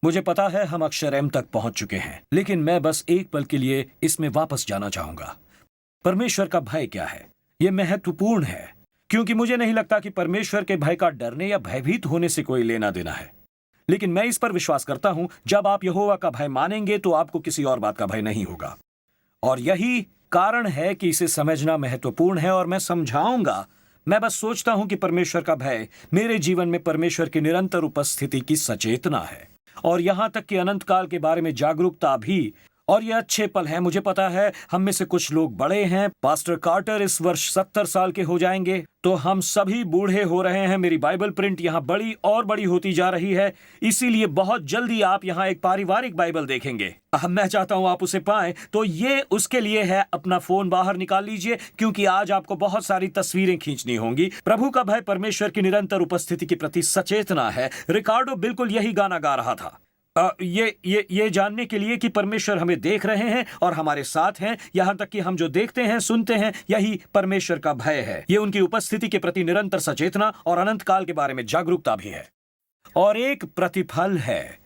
मुझे पता है हम अक्षर एम तक पहुंच चुके हैं, लेकिन मैं बस एक पल के लिए इसमें वापस जाना चाहूंगा। परमेश्वर का भय क्या है? यह महत्वपूर्ण है, क्योंकि मुझे नहीं लगता कि परमेश्वर के भय का डरने या भयभीत होने से कोई लेना देना है। लेकिन मैं इस पर विश्वास करता हूं, जब आप यहोवा का भय मानेंगे तो आपको किसी और बात का भय नहीं होगा। और यही कारण है कि इसे समझना महत्वपूर्ण है, और मैं समझाऊंगा। मैं बस सोचता हूं कि परमेश्वर का भय मेरे जीवन में परमेश्वर की निरंतर उपस्थिति की सचेतना है, और यहां तक कि अनंत काल के बारे में जागरूकता भी। और ये अच्छे पल हैं। मुझे पता है हम में से कुछ लोग बड़े हैं। पास्टर कार्टर इस वर्ष 70 साल के हो जाएंगे, तो हम सभी बूढ़े हो रहे हैं। मेरी बाइबल प्रिंट यहाँ बड़ी और बड़ी होती जा रही है, इसीलिए बहुत जल्दी आप यहाँ एक पारिवारिक बाइबल देखेंगे। मैं चाहता हूँ आप उसे पाएं, तो ये उसके लिए है। अपना फोन बाहर निकाल लीजिए, क्योंकि आज आपको बहुत सारी तस्वीरें खींचनी होंगी। प्रभु का भय परमेश्वर की निरंतर उपस्थिति के प्रति सचेतना है। रिकार्डो बिल्कुल यही गाना गा रहा था, ये जानने के लिए कि परमेश्वर हमें देख रहे हैं और हमारे साथ हैं। यहां तक कि हम जो देखते हैं, सुनते हैं, यही परमेश्वर का भय है। ये उनकी उपस्थिति के प्रति निरंतर सचेतना और अनंत काल के बारे में जागरूकता भी है, और एक प्रतिफल है।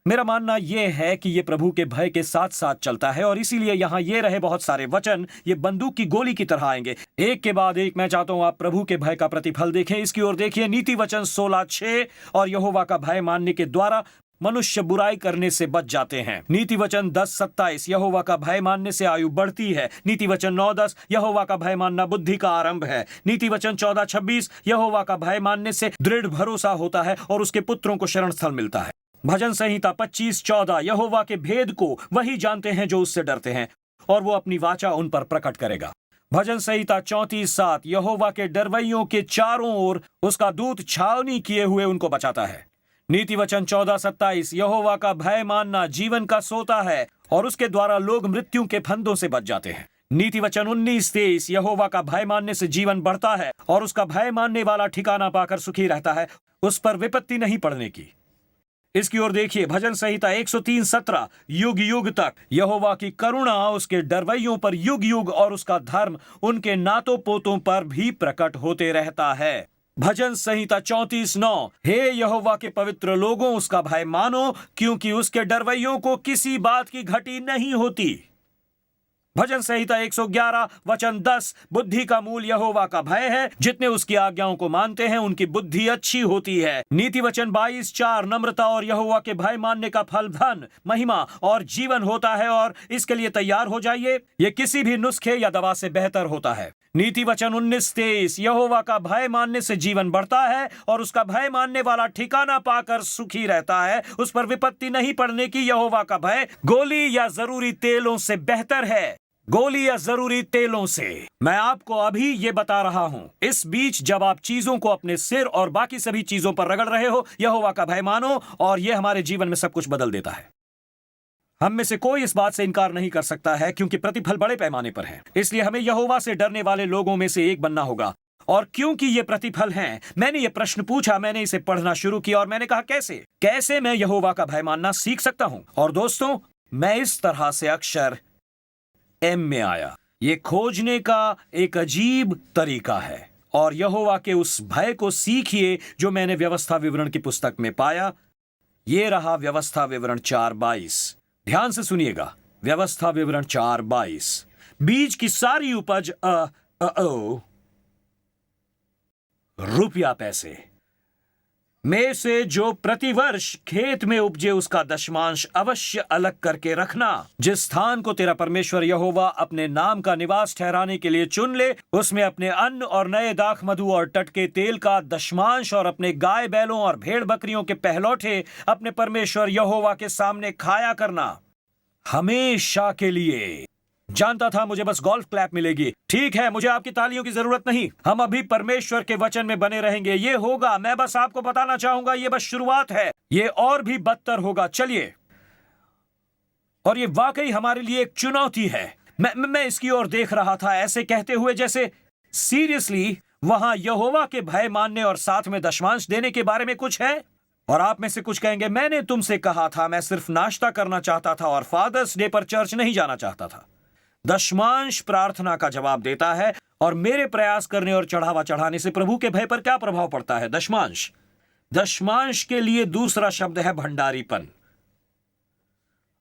मेरा मानना यह है कि यह प्रभु के भय के साथ साथ चलता है, और इसीलिए यहां ये रहे बहुत सारे वचन ये बंदूक की गोली की तरह आएंगे, एक के बाद एक। मैं चाहता हूं आप प्रभु के भय का प्रतिफल देखें। इसकी ओर देखिए, नीति वचन 16:6, और यहोवा का भय मानने के द्वारा मनुष्य बुराई करने से बच जाते हैं। नीति वचन 10:27, यहोवा का भय मानने से आयु बढ़ती है। नीति वचन 9:10, यहोवा का भय मानना बुद्धि का आरंभ है। नीति वचन 14:26, यहोवा का भय मानने से दृढ़ भरोसा होता है और उसके पुत्रों को शरण स्थल मिलता है। भजन संहिता 25:14, यहोवा के भेद को वही जानते हैं जो उससे डरते हैं, और वो अपनी वाचा उन पर प्रकट करेगा। भजन संहिता 34:7, यहोवा के डरवैयों के चारों ओर उसका दूत छावनी किए हुए उनको बचाता है। नीति वचन 14:27, यहोवा का भय मानना जीवन का सोता है, और उसके द्वारा लोग मृत्यु के फंदों से बच जाते हैं। नीति वचन 19:23, यहोवा का भय मानने से जीवन बढ़ता है, और उसका भय मानने वाला ठिकाना पाकर सुखी रहता है, उस पर विपत्ति नहीं पड़ने की। इसकी ओर देखिए, भजन संहिता 103:17, युग युग तक यहोवा की करुणा उसके डरवैयों पर युग युग, और उसका धर्म उनके नातों पोतों पर भी प्रकट होते रहता है। भजन संहिता 34:9, हे यहोवा के पवित्र लोगों, उसका भय मानो, क्योंकि उसके डरवैयों को किसी बात की घटी नहीं होती। भजन संहिता 111 वचन 10, बुद्धि का मूल यहोवा का भय है। जितने उसकी आज्ञाओं को मानते हैं उनकी बुद्धि अच्छी होती है। नीति वचन 22:4, नम्रता और यहोवा के भय मानने का फल धन, महिमा और जीवन होता है, और इसके लिए तैयार हो जाइए। यह किसी भी नुस्खे या दवा से बेहतर होता है। नीति वचन 19:23, यहोवा का भय मानने से जीवन बढ़ता है, और उसका भय मानने वाला ठिकाना पाकर सुखी रहता है, उस पर विपत्ति नहीं पड़ने की। यहोवा का भय गोली या जरूरी तेलों से बेहतर है। गोली या जरूरी तेलों से। मैं आपको अभी ये बता रहा हूं। इस बीच जब आप चीजों को अपने सिर और बाकी सभी चीजों पर रगड़ रहे हो, यहोवा का भय मानो, और यह हमारे जीवन में सब कुछ बदल देता है। हम में से कोई इस बात से इनकार नहीं कर सकता है, क्योंकि प्रतिफल बड़े पैमाने पर है। इसलिए हमें यहोवा से डरने वाले लोगों में से एक बनना होगा। और क्योंकि ये प्रतिफल हैं, मैंने ये प्रश्न पूछा, मैंने इसे पढ़ना शुरू किया, और मैंने कहा कैसे मैं यहोवा का भय मानना सीख सकता हूं। और दोस्तों, मैं इस तरह से अक्षर एम में आया। ये खोजने का एक अजीब तरीका है, और यहोवा के उस भय को सीखिए जो मैंने व्यवस्था विवरण की पुस्तक में पाया। ये रहा व्यवस्था विवरण 4:22। ध्यान से सुनिएगा, व्यवस्था विवरण 4:22। बीज की सारी उपज रुपया पैसे में से जो प्रतिवर्ष खेत में उपजे उसका दशमांश अवश्य अलग करके रखना। जिस स्थान को तेरा परमेश्वर यहोवा अपने नाम का निवास ठहराने के लिए चुन ले, उसमें अपने अन्न और नए दाख मधु और टटके तेल का दशमांश और अपने गाय बैलों और भेड़ बकरियों के पहलौठे अपने परमेश्वर यहोवा के सामने खाया करना, हमेशा के लिए। जानता था मुझे बस गोल्फ क्लैप मिलेगी। ठीक है, मुझे आपकी तालियों की जरूरत नहीं। हम अभी परमेश्वर के वचन में बने रहेंगे। ये होगा, मैं बस आपको बताना चाहूंगा, ये बस शुरुआत है। ये और भी बदतर होगा। चलिए, और ये वाकई हमारे लिए एक चुनौती है। मैं इसकी ओर देख रहा था, ऐसे कहते हुए जैसे सीरियसली वहां यहोवा के भय मानने और साथ में दशमांश देने के बारे में कुछ है। और आप में से कुछ कहेंगे, मैंने तुमसे कहा था, मैं सिर्फ नाश्ता करना चाहता था और फादर्स डे पर चर्च नहीं जाना चाहता था। दशमांश प्रार्थना का जवाब देता है, और मेरे प्रयास करने और चढ़ावा चढ़ाने से प्रभु के भय पर क्या प्रभाव पड़ता है? दशमांश के लिए दूसरा शब्द है भंडारीपन।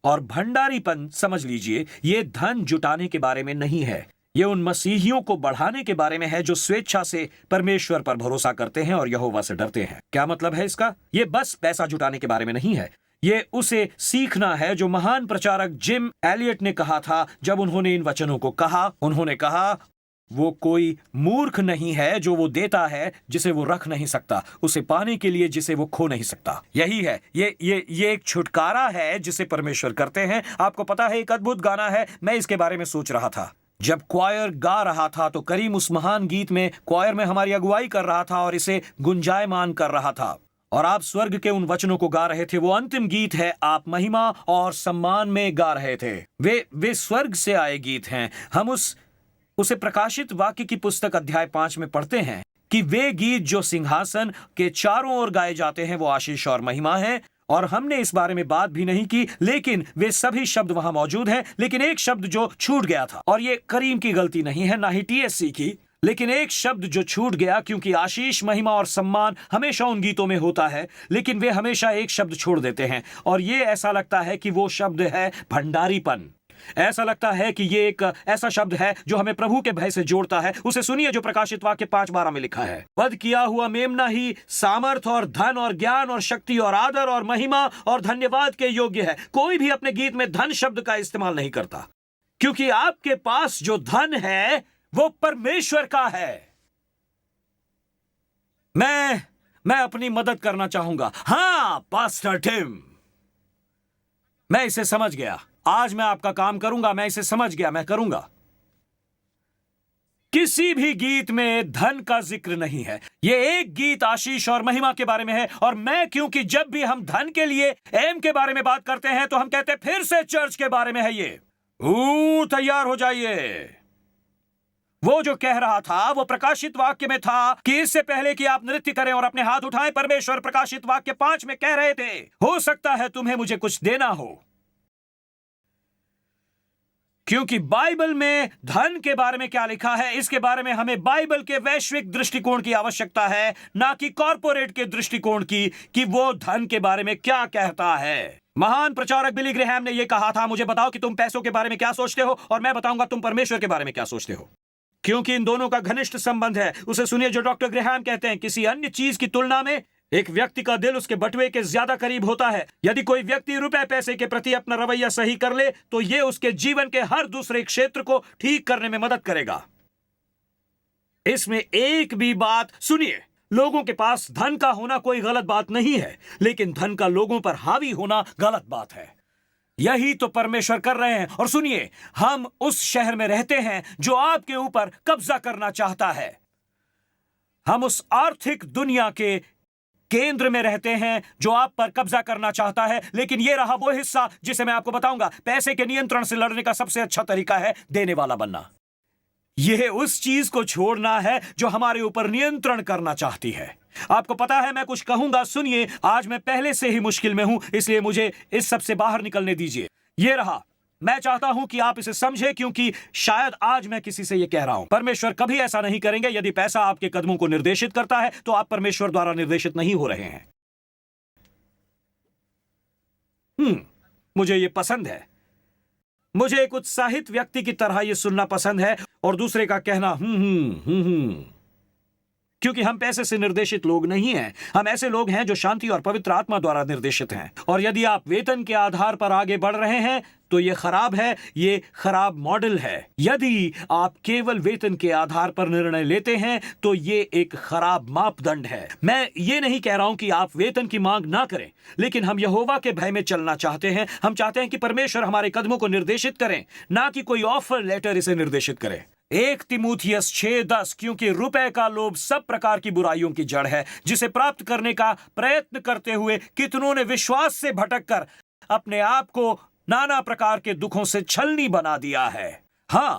और भंडारीपन, समझ लीजिए, ये धन जुटाने के बारे में नहीं है। ये उन मसीहियों को बढ़ाने के बारे में है जो स्वेच्छा से परमेश्वर पर भरोसा करते हैं और यहोवा से डरते हैं। क्या मतलब है इसका? ये बस पैसा जुटाने के बारे में नहीं है। ये उसे सीखना है जो महान प्रचारक जिम एलियट ने कहा था जब उन्होंने इन वचनों को कहा। उन्होंने कहा, वो कोई मूर्ख नहीं है जो वो देता है जिसे वो रख नहीं सकता, उसे पाने के लिए जिसे वो खो नहीं सकता। यही है, ये एक छुटकारा है जिसे परमेश्वर करते हैं। आपको पता है, एक अद्भुत गाना है, मैं इसके बारे में सोच रहा था जब क्वायर गा रहा था तो करीम उस महान गीत में क्वायर में हमारी अगुवाई कर रहा था और इसे गुंजायमान कर रहा था, और आप स्वर्ग के उन वचनों को गा रहे थे। वो अंतिम गीत है, आप महिमा और सम्मान में गा रहे थे। वे स्वर्ग से आए गीत हैं। हम उसे प्रकाशित वाक्य की पुस्तक अध्याय 5 में पढ़ते हैं कि वे गीत जो सिंहासन के चारों ओर गाए जाते हैं वो आशीष और महिमा है। और हमने इस बारे में बात भी नहीं की, लेकिन वे सभी शब्द वहां मौजूद हैं। लेकिन एक शब्द जो छूट गया था, और ये करीम की गलती नहीं है, ना ही टीएससी की, लेकिन एक शब्द जो छूट गया, क्योंकि आशीष, महिमा और सम्मान हमेशा उन गीतों में होता है, लेकिन वे हमेशा एक शब्द छोड़ देते हैं, और ये ऐसा लगता है कि वो शब्द है भंडारीपन। ऐसा लगता है कि ये एक ऐसा शब्द है जो हमें प्रभु के भय से जोड़ता है। उसे सुनिए जो प्रकाशित वाक्य 5:12 में लिखा है, वध किया हुआ मेमना ही सामर्थ और धन और ज्ञान और शक्ति और आदर और महिमा और धन्यवाद के योग्य है। कोई भी अपने गीत में धन शब्द का इस्तेमाल नहीं करता, क्योंकि आपके पास जो धन है वो परमेश्वर का है। मैं अपनी मदद करना चाहूंगा। हां पास्टर टिम, मैं इसे समझ गया। आज मैं आपका काम करूंगा। मैं इसे समझ गया, मैं करूंगा। किसी भी गीत में धन का जिक्र नहीं है। यह एक गीत आशीष और महिमा के बारे में है। और मैं, क्योंकि जब भी हम धन के लिए एम के बारे में बात करते हैं तो हम कहते हैं फिर से चर्च के बारे में है ये। तैयार हो जाइए। वो जो कह रहा था वो प्रकाशित वाक्य में था कि इससे पहले कि आप नृत्य करें और अपने हाथ उठाएं, परमेश्वर प्रकाशित वाक्य 5 में कह रहे थे, हो सकता है तुम्हें मुझे कुछ देना हो। क्योंकि बाइबल में धन के बारे में क्या लिखा है, इसके बारे में हमें बाइबल के वैश्विक दृष्टिकोण की आवश्यकता है, ना कि कॉर्पोरेट के दृष्टिकोण की, कि वो धन के बारे में क्या कहता है। महान प्रचारक बिली ग्रेहम ने यह कहा था, मुझे बताओ कि तुम पैसों के बारे में क्या सोचते हो और मैं बताऊंगा तुम परमेश्वर के बारे में क्या सोचते हो, क्योंकि इन दोनों का घनिष्ठ संबंध है। उसे सुनिए जो डॉक्टर ग्रेहम कहते हैं, किसी अन्य चीज की तुलना में एक व्यक्ति का दिल उसके बटुए के ज्यादा करीब होता है। यदि कोई व्यक्ति रुपए पैसे के प्रति अपना रवैया सही कर ले तो यह उसके जीवन के हर दूसरे क्षेत्र को ठीक करने में मदद करेगा। इसमें एक भी बात सुनिए, लोगों के पास धन का होना कोई गलत बात नहीं है, लेकिन धन का लोगों पर हावी होना गलत बात है। यही तो परमेश्वर कर रहे हैं। और सुनिए, हम उस शहर में रहते हैं जो आपके ऊपर कब्जा करना चाहता है। हम उस आर्थिक दुनिया के केंद्र में रहते हैं जो आप पर कब्जा करना चाहता है। लेकिन यह रहा वो हिस्सा जिसे मैं आपको बताऊंगा। पैसे के नियंत्रण से लड़ने का सबसे अच्छा तरीका है देने वाला बनना। यह उस चीज को छोड़ना है जो हमारे ऊपर नियंत्रण करना चाहती है। आपको पता है, मैं कुछ कहूंगा, सुनिए। आज मैं पहले से ही मुश्किल में हूं, इसलिए मुझे इस सब से बाहर निकलने दीजिए। यह रहा, मैं चाहता हूं कि आप इसे समझें, क्योंकि शायद आज मैं किसी से यह कह रहा हूं। परमेश्वर कभी ऐसा नहीं करेंगे। यदि पैसा आपके कदमों को निर्देशित करता है तो आप परमेश्वर द्वारा निर्देशित नहीं हो रहे हैं। मुझे यह पसंद है। मुझे एक उत्साहित व्यक्ति की तरह यह सुनना पसंद है और दूसरे का कहना क्योंकि हम पैसे से निर्देशित लोग नहीं हैं। हम ऐसे लोग हैं जो शांति और पवित्र आत्मा द्वारा निर्देशित हैं। और यदि आप वेतन के आधार पर आगे बढ़ रहे हैं तो यह खराब है, यह खराब मॉडल है। यदि आप केवल वेतन के आधार पर निर्णय लेते हैं तो यह एक खराब मापदंड है। मैं ये नहीं कह रहा हूं कि आप वेतन की मांग ना करें, लेकिन हम यहोवा के भय में चलना चाहते हैं। हम चाहते हैं कि परमेश्वर हमारे कदमों को निर्देशित करें, ना कि कोई ऑफर लेटर इसे निर्देशित करे। 1 तीमुथियुस 6:10, क्योंकि रुपए का लोभ सब प्रकार की बुराइयों की जड़ है, जिसे प्राप्त करने का प्रयत्न करते हुए कितनों ने विश्वास से भटककर अपने आप को नाना प्रकार के दुखों से छलनी बना दिया है। हां,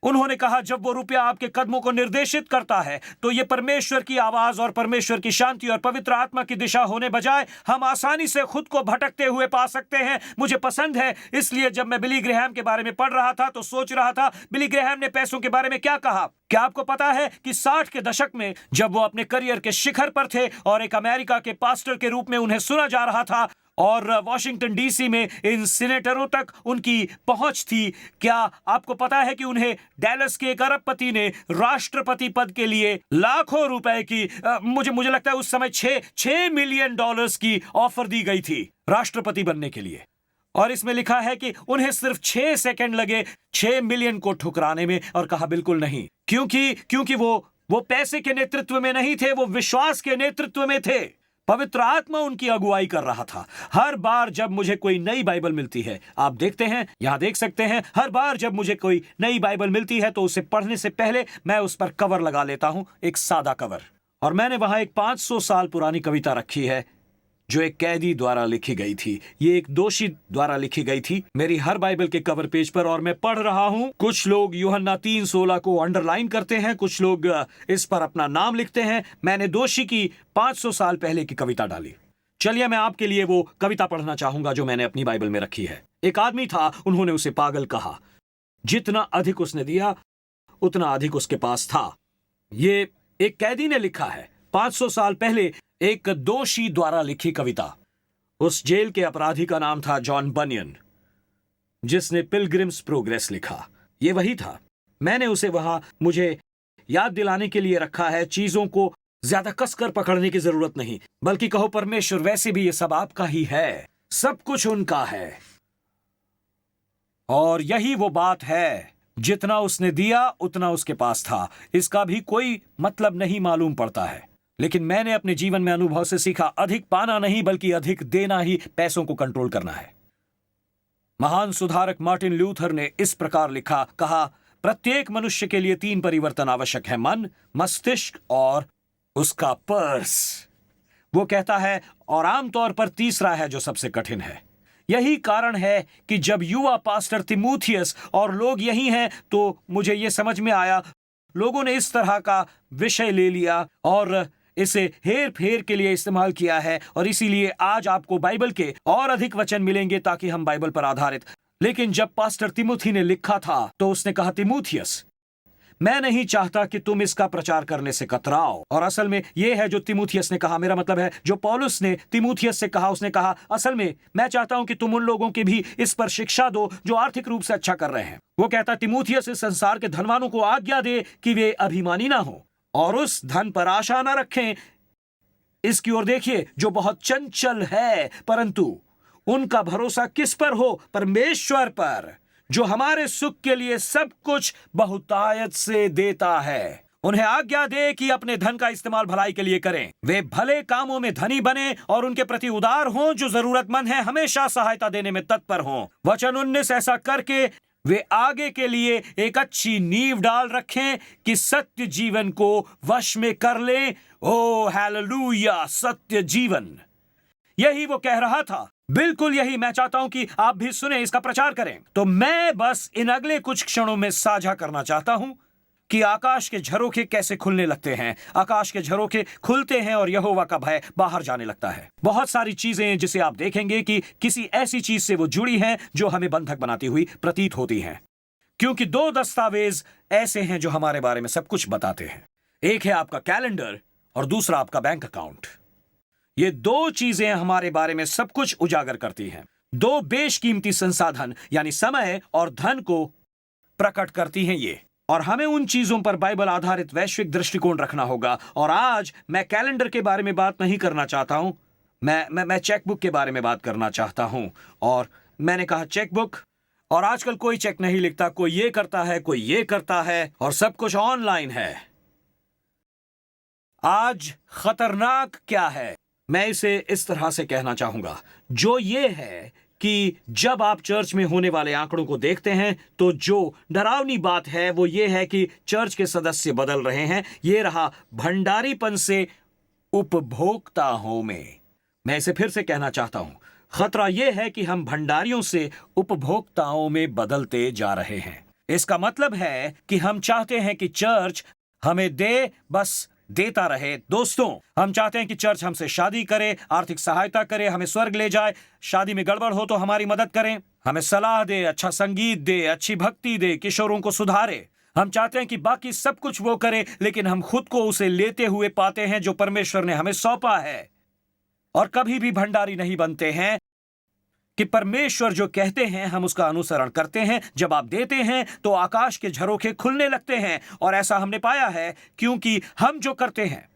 उन्होंने कहा जब वो रुपया आपके कदमों को निर्देशित करता है तो ये परमेश्वर की आवाज और परमेश्वर की शांति और पवित्र आत्मा की दिशा होने बजाय हम आसानी से खुद को भटकते हुए पा सकते हैं। मुझे पसंद है, इसलिए जब मैं बिली ग्रेहम के बारे में पढ़ रहा था तो सोच रहा था बिली ग्रेहम ने पैसों के बारे में क्या कहा। क्या आपको पता है कि 60 के दशक में जब वो अपने करियर के शिखर पर थे और एक अमेरिका के पास्टर के रूप में उन्हें सुना जा रहा था, और वॉशिंगटन डीसी में इन सीनेटरों तक उनकी पहुंच थी। क्या आपको पता है कि उन्हें डैलस के एक अरबपति ने राष्ट्रपति पद के लिए लाखों रुपए की मुझे लगता है उस समय 6 मिलियन डॉलर्स की ऑफर दी गई थी राष्ट्रपति बनने के लिए। और इसमें लिखा है कि उन्हें सिर्फ 6 सेकंड लगे 6 मिलियन को ठुकराने में, और कहा बिल्कुल नहीं, क्योंकि वो पैसे के नेतृत्व में नहीं थे, वो विश्वास के नेतृत्व में थे। पवित्र आत्मा उनकी अगुवाई कर रहा था। हर बार जब मुझे कोई नई बाइबल मिलती है, आप देखते हैं, यहां देख सकते हैं, हर बार जब मुझे कोई नई बाइबल मिलती है तो उसे पढ़ने से पहले मैं उस पर कवर लगा लेता हूं, एक सादा कवर। और मैंने वहां एक 500 साल पुरानी कविता रखी है जो एक कैदी द्वारा लिखी गई थी। ये एक दोषी द्वारा लिखी गई थी मेरी हर बाइबल के कवर पेज पर, और मैं पढ़ रहा हूं। कुछ लोग यूहन्ना 3:16 को अंडरलाइन करते हैं, कुछ लोग इस पर अपना नाम लिखते हैं। मैंने दोषी की 500 साल पहले की कविता डाली। चलिए मैं आपके लिए वो कविता पढ़ना चाहूंगा जो मैंने अपनी बाइबल में रखी है। एक आदमी था, उन्होंने उसे पागल कहा। जितना अधिक उसने दिया उतना अधिक उसके पास था। ये एक कैदी ने लिखा है 500 साल पहले, एक दोषी द्वारा लिखी कविता। उस जेल के अपराधी का नाम था जॉन बनियन, जिसने पिलग्रिम्स प्रोग्रेस लिखा। ये वही था। मैंने उसे वहां मुझे याद दिलाने के लिए रखा है। चीजों को ज्यादा कसकर पकड़ने की जरूरत नहीं, बल्कि कहो परमेश्वर वैसे भी ये सब आपका ही है, सब कुछ उनका है। और यही वो बात है, जितना उसने दिया उतना उसके पास था। इसका भी कोई मतलब नहीं मालूम पड़ता है, लेकिन मैंने अपने जीवन में अनुभव से सीखा, अधिक पाना नहीं बल्कि अधिक देना ही पैसों को कंट्रोल करना है। महान सुधारक मार्टिन लूथर ने इस प्रकार लिखा, कहा, प्रत्येक मनुष्य के लिए 3 परिवर्तन आवश्यक है, मन, मस्तिष्क और उसका पर्स। वो कहता है, और आमतौर पर तीसरा है जो सबसे कठिन है। यही कारण है कि जब युवा पास्टर तिमुथियस और लोग यही हैं, तो मुझे यह समझ में आया, लोगों ने इस तरह का विषय ले लिया और इसे हेर फेर के लिए इस्तेमाल किया है। और इसीलिए आज आपको बाइबल के और अधिक वचन मिलेंगे ताकि हम बाइबल पर आधारित। लेकिन जब पास्टर तिमुथी ने लिखा था तो उसने कहा, तिमुथियस, मैं नहीं चाहता कि तुम इसका प्रचार करने से कतराओ। और असल में यह है जो तिमुथियस ने कहा, मेरा मतलब है जो पौलुस ने तिमुथियस से कहा। उसने कहा, असल में मैं चाहता हूं कि तुम उन लोगों की भी इस पर शिक्षा दो जो आर्थिक रूप से अच्छा कर रहे हैं। वो कहता, तिमुथियस इस संसार के धनवानों को आज्ञा दे कि वे अभिमानी ना हो और उस धन पर आशा ना रखें इसकी ओर देखिए जो बहुत चंचल है, परंतु उनका भरोसा किस पर हो? परमेश्वर पर, जो हमारे सुख के लिए सब कुछ बहुतायत से देता है। उन्हें आज्ञा दे कि अपने धन का इस्तेमाल भलाई के लिए करें। वे भले कामों में धनी बने और उनके प्रति उदार हों, जो जरूरतमंद हैं हमेशा सहायता देने में तत्पर हों। वचन 19, ऐसा करके वे आगे के लिए एक अच्छी नींव डाल रखें कि सत्य जीवन को वश में कर लें। ओ हालेलुया, सत्य जीवन, यही वो कह रहा था। बिल्कुल यही मैं चाहता हूं कि आप भी सुने, इसका प्रचार करें। तो मैं बस इन अगले कुछ क्षणों में साझा करना चाहता हूं कि आकाश के झरोखे कैसे खुलने लगते हैं। आकाश के झरोखे खुलते हैं और यहोवा का भय बाहर जाने लगता है। बहुत सारी चीजें जिसे आप देखेंगे कि किसी ऐसी चीज से वो जुड़ी हैं जो हमें बंधक बनाती हुई प्रतीत होती हैं, क्योंकि 2 दस्तावेज ऐसे हैं जो हमारे बारे में सब कुछ बताते हैं। एक है आपका कैलेंडर और दूसरा आपका बैंक अकाउंट। ये 2 चीजें हमारे बारे में सब कुछ उजागर करती हैं। 2 बेशकीमती संसाधन यानी समय और धन को प्रकट करती हैं ये, और हमें उन चीजों पर बाइबल आधारित वैश्विक दृष्टिकोण रखना होगा। और आज मैं कैलेंडर के बारे में बात नहीं करना चाहता हूं, मैं चेकबुक के बारे में बात करना चाहता हूं। और मैंने कहा चेकबुक, और आजकल कोई चेक नहीं लिखता, कोई ये करता है, कोई ये करता है, और सब कुछ ऑनलाइन है। आज खतरनाक क्या है, मैं इसे इस तरह से कहना चाहूंगा, जो ये है कि जब आप चर्च में होने वाले आंकड़ों को देखते हैं तो जो डरावनी बात है वो ये है कि चर्च के सदस्य बदल रहे हैं। ये रहा भंडारीपन से उपभोक्ताओं में। मैं इसे फिर से कहना चाहता हूं, खतरा यह है कि हम भंडारियों से उपभोक्ताओं में बदलते जा रहे हैं। इसका मतलब है कि हम चाहते हैं कि चर्च हमें दे, बस देता रहे। दोस्तों, हम चाहते हैं कि चर्च हमसे शादी करे, आर्थिक सहायता करे, हमें स्वर्ग ले जाए, शादी में गड़बड़ हो तो हमारी मदद करें, हमें सलाह दे, अच्छा संगीत दे, अच्छी भक्ति दे, किशोरों को सुधारे। हम चाहते हैं कि बाकी सब कुछ वो करे, लेकिन हम खुद को उसे लेते हुए पाते हैं जो परमेश्वर ने हमें सौंपा है। और कभी भी भंडारी नहीं बनते हैं, कि परमेश्वर जो कहते हैं हम उसका अनुसरण करते हैं। जब आप देते हैं तो आकाश के झरोखे खुलने लगते हैं। और ऐसा हमने पाया है क्योंकि हम जो करते हैं,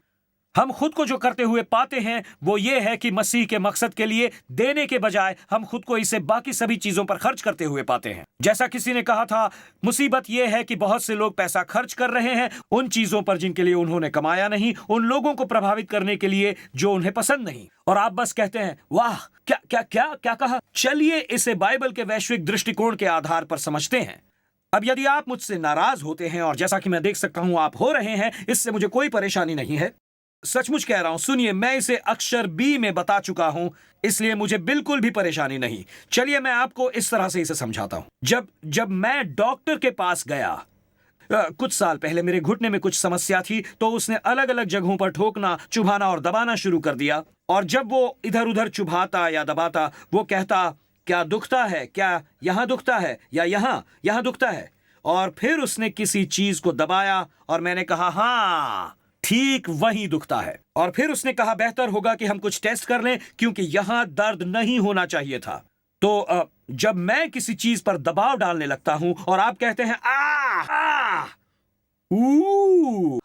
हम खुद को जो करते हुए पाते हैं वो ये है कि मसीह के मकसद के लिए देने के बजाय हम खुद को इसे बाकी सभी चीजों पर खर्च करते हुए पाते हैं। जैसा किसी ने कहा था, मुसीबत ये है कि बहुत से लोग पैसा खर्च कर रहे हैं उन चीजों पर जिनके लिए उन्होंने कमाया नहीं, उन लोगों को प्रभावित करने के लिए जो उन्हें पसंद नहीं। और आप बस कहते हैं, वाह क्या क्या क्या क्या कहा। चलिए इसे बाइबल के वैश्विक दृष्टिकोण के आधार पर समझते हैं। अब यदि आप मुझसे नाराज होते हैं, और जैसा कि मैं देख सकता हूं आप हो रहे हैं, इससे मुझे कोई परेशानी नहीं है। सचमुच कह रहा हूं, सुनिए, मैं इसे अक्षर बी में बता चुका हूं, इसलिए मुझे बिल्कुल भी परेशानी नहीं। चलिए मैं आपको इस तरह से इसे समझाता हूं। जब मैं डॉक्टर के पास गया कुछ साल पहले, मेरे घुटने में कुछ समस्या थी, तो उसने अलग अलग जगहों पर ठोकना, चुभाना और दबाना शुरू कर दिया। और जब वो इधर उधर चुभाता या दबाता, वो कहता, क्या दुखता है? क्या यहां दुखता है या यहां दुखता है? और फिर उसने किसी चीज को दबाया और मैंने कहा, हाँ ठीक वहीं दुखता है। और फिर उसने कहा, बेहतर होगा कि हम कुछ टेस्ट कर लें क्योंकि यहां दर्द नहीं होना चाहिए था। तो जब मैं किसी चीज पर दबाव डालने लगता हूं और आप कहते हैं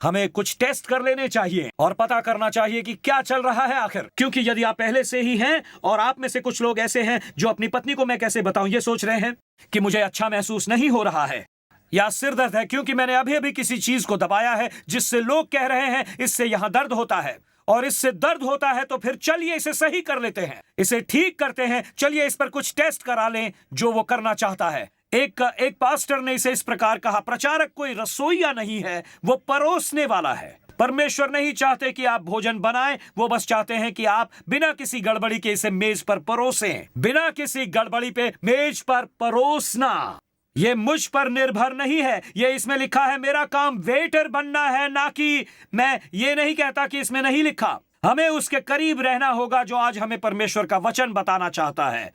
हमें कुछ टेस्ट कर लेने चाहिए और पता करना चाहिए कि क्या चल रहा है आखिर। क्योंकि यदि आप पहले से ही हैं, और आप में से कुछ लोग ऐसे हैं जो अपनी पत्नी को मैं कैसे बताऊं ये सोच रहे हैं कि मुझे अच्छा महसूस नहीं हो रहा है या सिर दर्द है क्योंकि मैंने अभी अभी किसी चीज को दबाया है जिससे लोग कह रहे हैं इससे यहां दर्द होता है और इससे दर्द होता है, तो फिर चलिए इसे सही कर लेते हैं, इसे ठीक करते हैं, चलिए इस पर कुछ टेस्ट करा लें जो वो करना चाहता है। एक पास्टर ने इसे इस प्रकार कहा, प्रचारक कोई रसोइया नहीं है, वो परोसने वाला है। परमेश्वर नहीं चाहते कि आप भोजन बनाएं, वो बस चाहते हैं कि आप बिना किसी गड़बड़ी के इसे मेज पर परोसें। बिना किसी गड़बड़ी पे मेज पर परोसना ये मुझ पर निर्भर नहीं है। ये इसमें लिखा है मेरा काम वेटर बनना है, ना कि मैं ये नहीं कहता कि इसमें नहीं लिखा। हमें उसके करीब रहना होगा जो आज हमें परमेश्वर का वचन बताना चाहता है।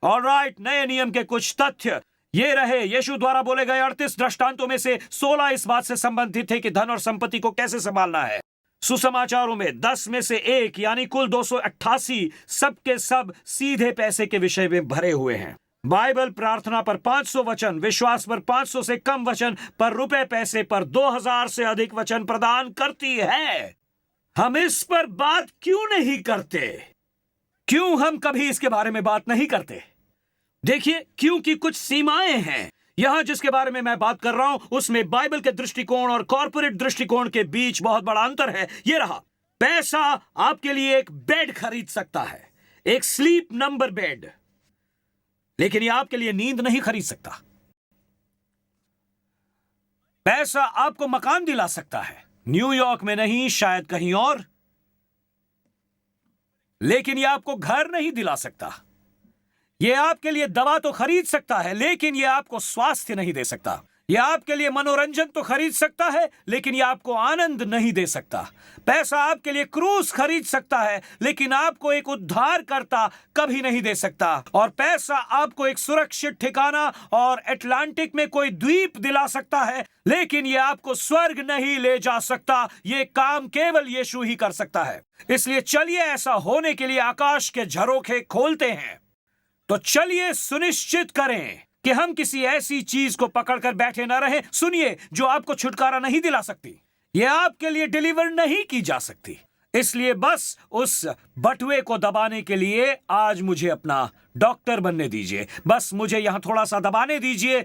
ऑलराइट, नए नियम के कुछ तथ्य ये रहे। यीशु द्वारा बोले गए 38 दृष्टांतों में से 16 इस बात से संबंधित थे कि धन और संपत्ति को कैसे संभालना है। सुसमाचारों में 10 में से 1 यानी कुल 288 सबके सब सीधे पैसे के विषय में भरे हुए हैं। बाइबल प्रार्थना पर 500 वचन, विश्वास पर 500 से कम वचन, पर रुपए पैसे पर 2000 से अधिक वचन प्रदान करती है। हम इस पर बात क्यों नहीं करते? क्यों हम कभी इसके बारे में बात नहीं करते? देखिए, क्योंकि कुछ सीमाएं हैं। यहां जिसके बारे में मैं बात कर रहा हूं उसमें बाइबल के दृष्टिकोण और कॉर्पोरेट दृष्टिकोण के बीच बहुत बड़ा अंतर है। यह रहा, पैसा आपके लिए एक बेड खरीद सकता है, एक स्लीप नंबर बेड, लेकिन यह आपके लिए नींद नहीं खरीद सकता। पैसा आपको मकान दिला सकता है, न्यूयॉर्क में नहीं, शायद कहीं और, लेकिन यह आपको घर नहीं दिला सकता। यह आपके लिए दवा तो खरीद सकता है, लेकिन यह आपको स्वास्थ्य नहीं दे सकता। यह आपके लिए मनोरंजन तो खरीद सकता है, लेकिन यह आपको आनंद नहीं दे सकता। पैसा आपके लिए क्रूज खरीद सकता है, लेकिन आपको एक उद्धारकर्ता कभी नहीं दे सकता। और पैसा आपको एक सुरक्षित ठिकाना और अटलांटिक में कोई द्वीप दिला सकता है, लेकिन यह आपको स्वर्ग नहीं ले जा सकता। यह काम केवल यीशु ही कर सकता है। इसलिए चलिए ऐसा होने के लिए आकाश के झरोखे खोलते हैं। तो चलिए सुनिश्चित करें कि हम किसी ऐसी चीज को पकड़कर बैठे न रहें, सुनिए, जो आपको छुटकारा नहीं दिला सकती, यह आपके लिए डिलीवर नहीं की जा सकती। इसलिए बस उस बटुए को दबाने के लिए आज मुझे अपना डॉक्टर बनने दीजिए। बस मुझे यहां थोड़ा सा दबाने दीजिए।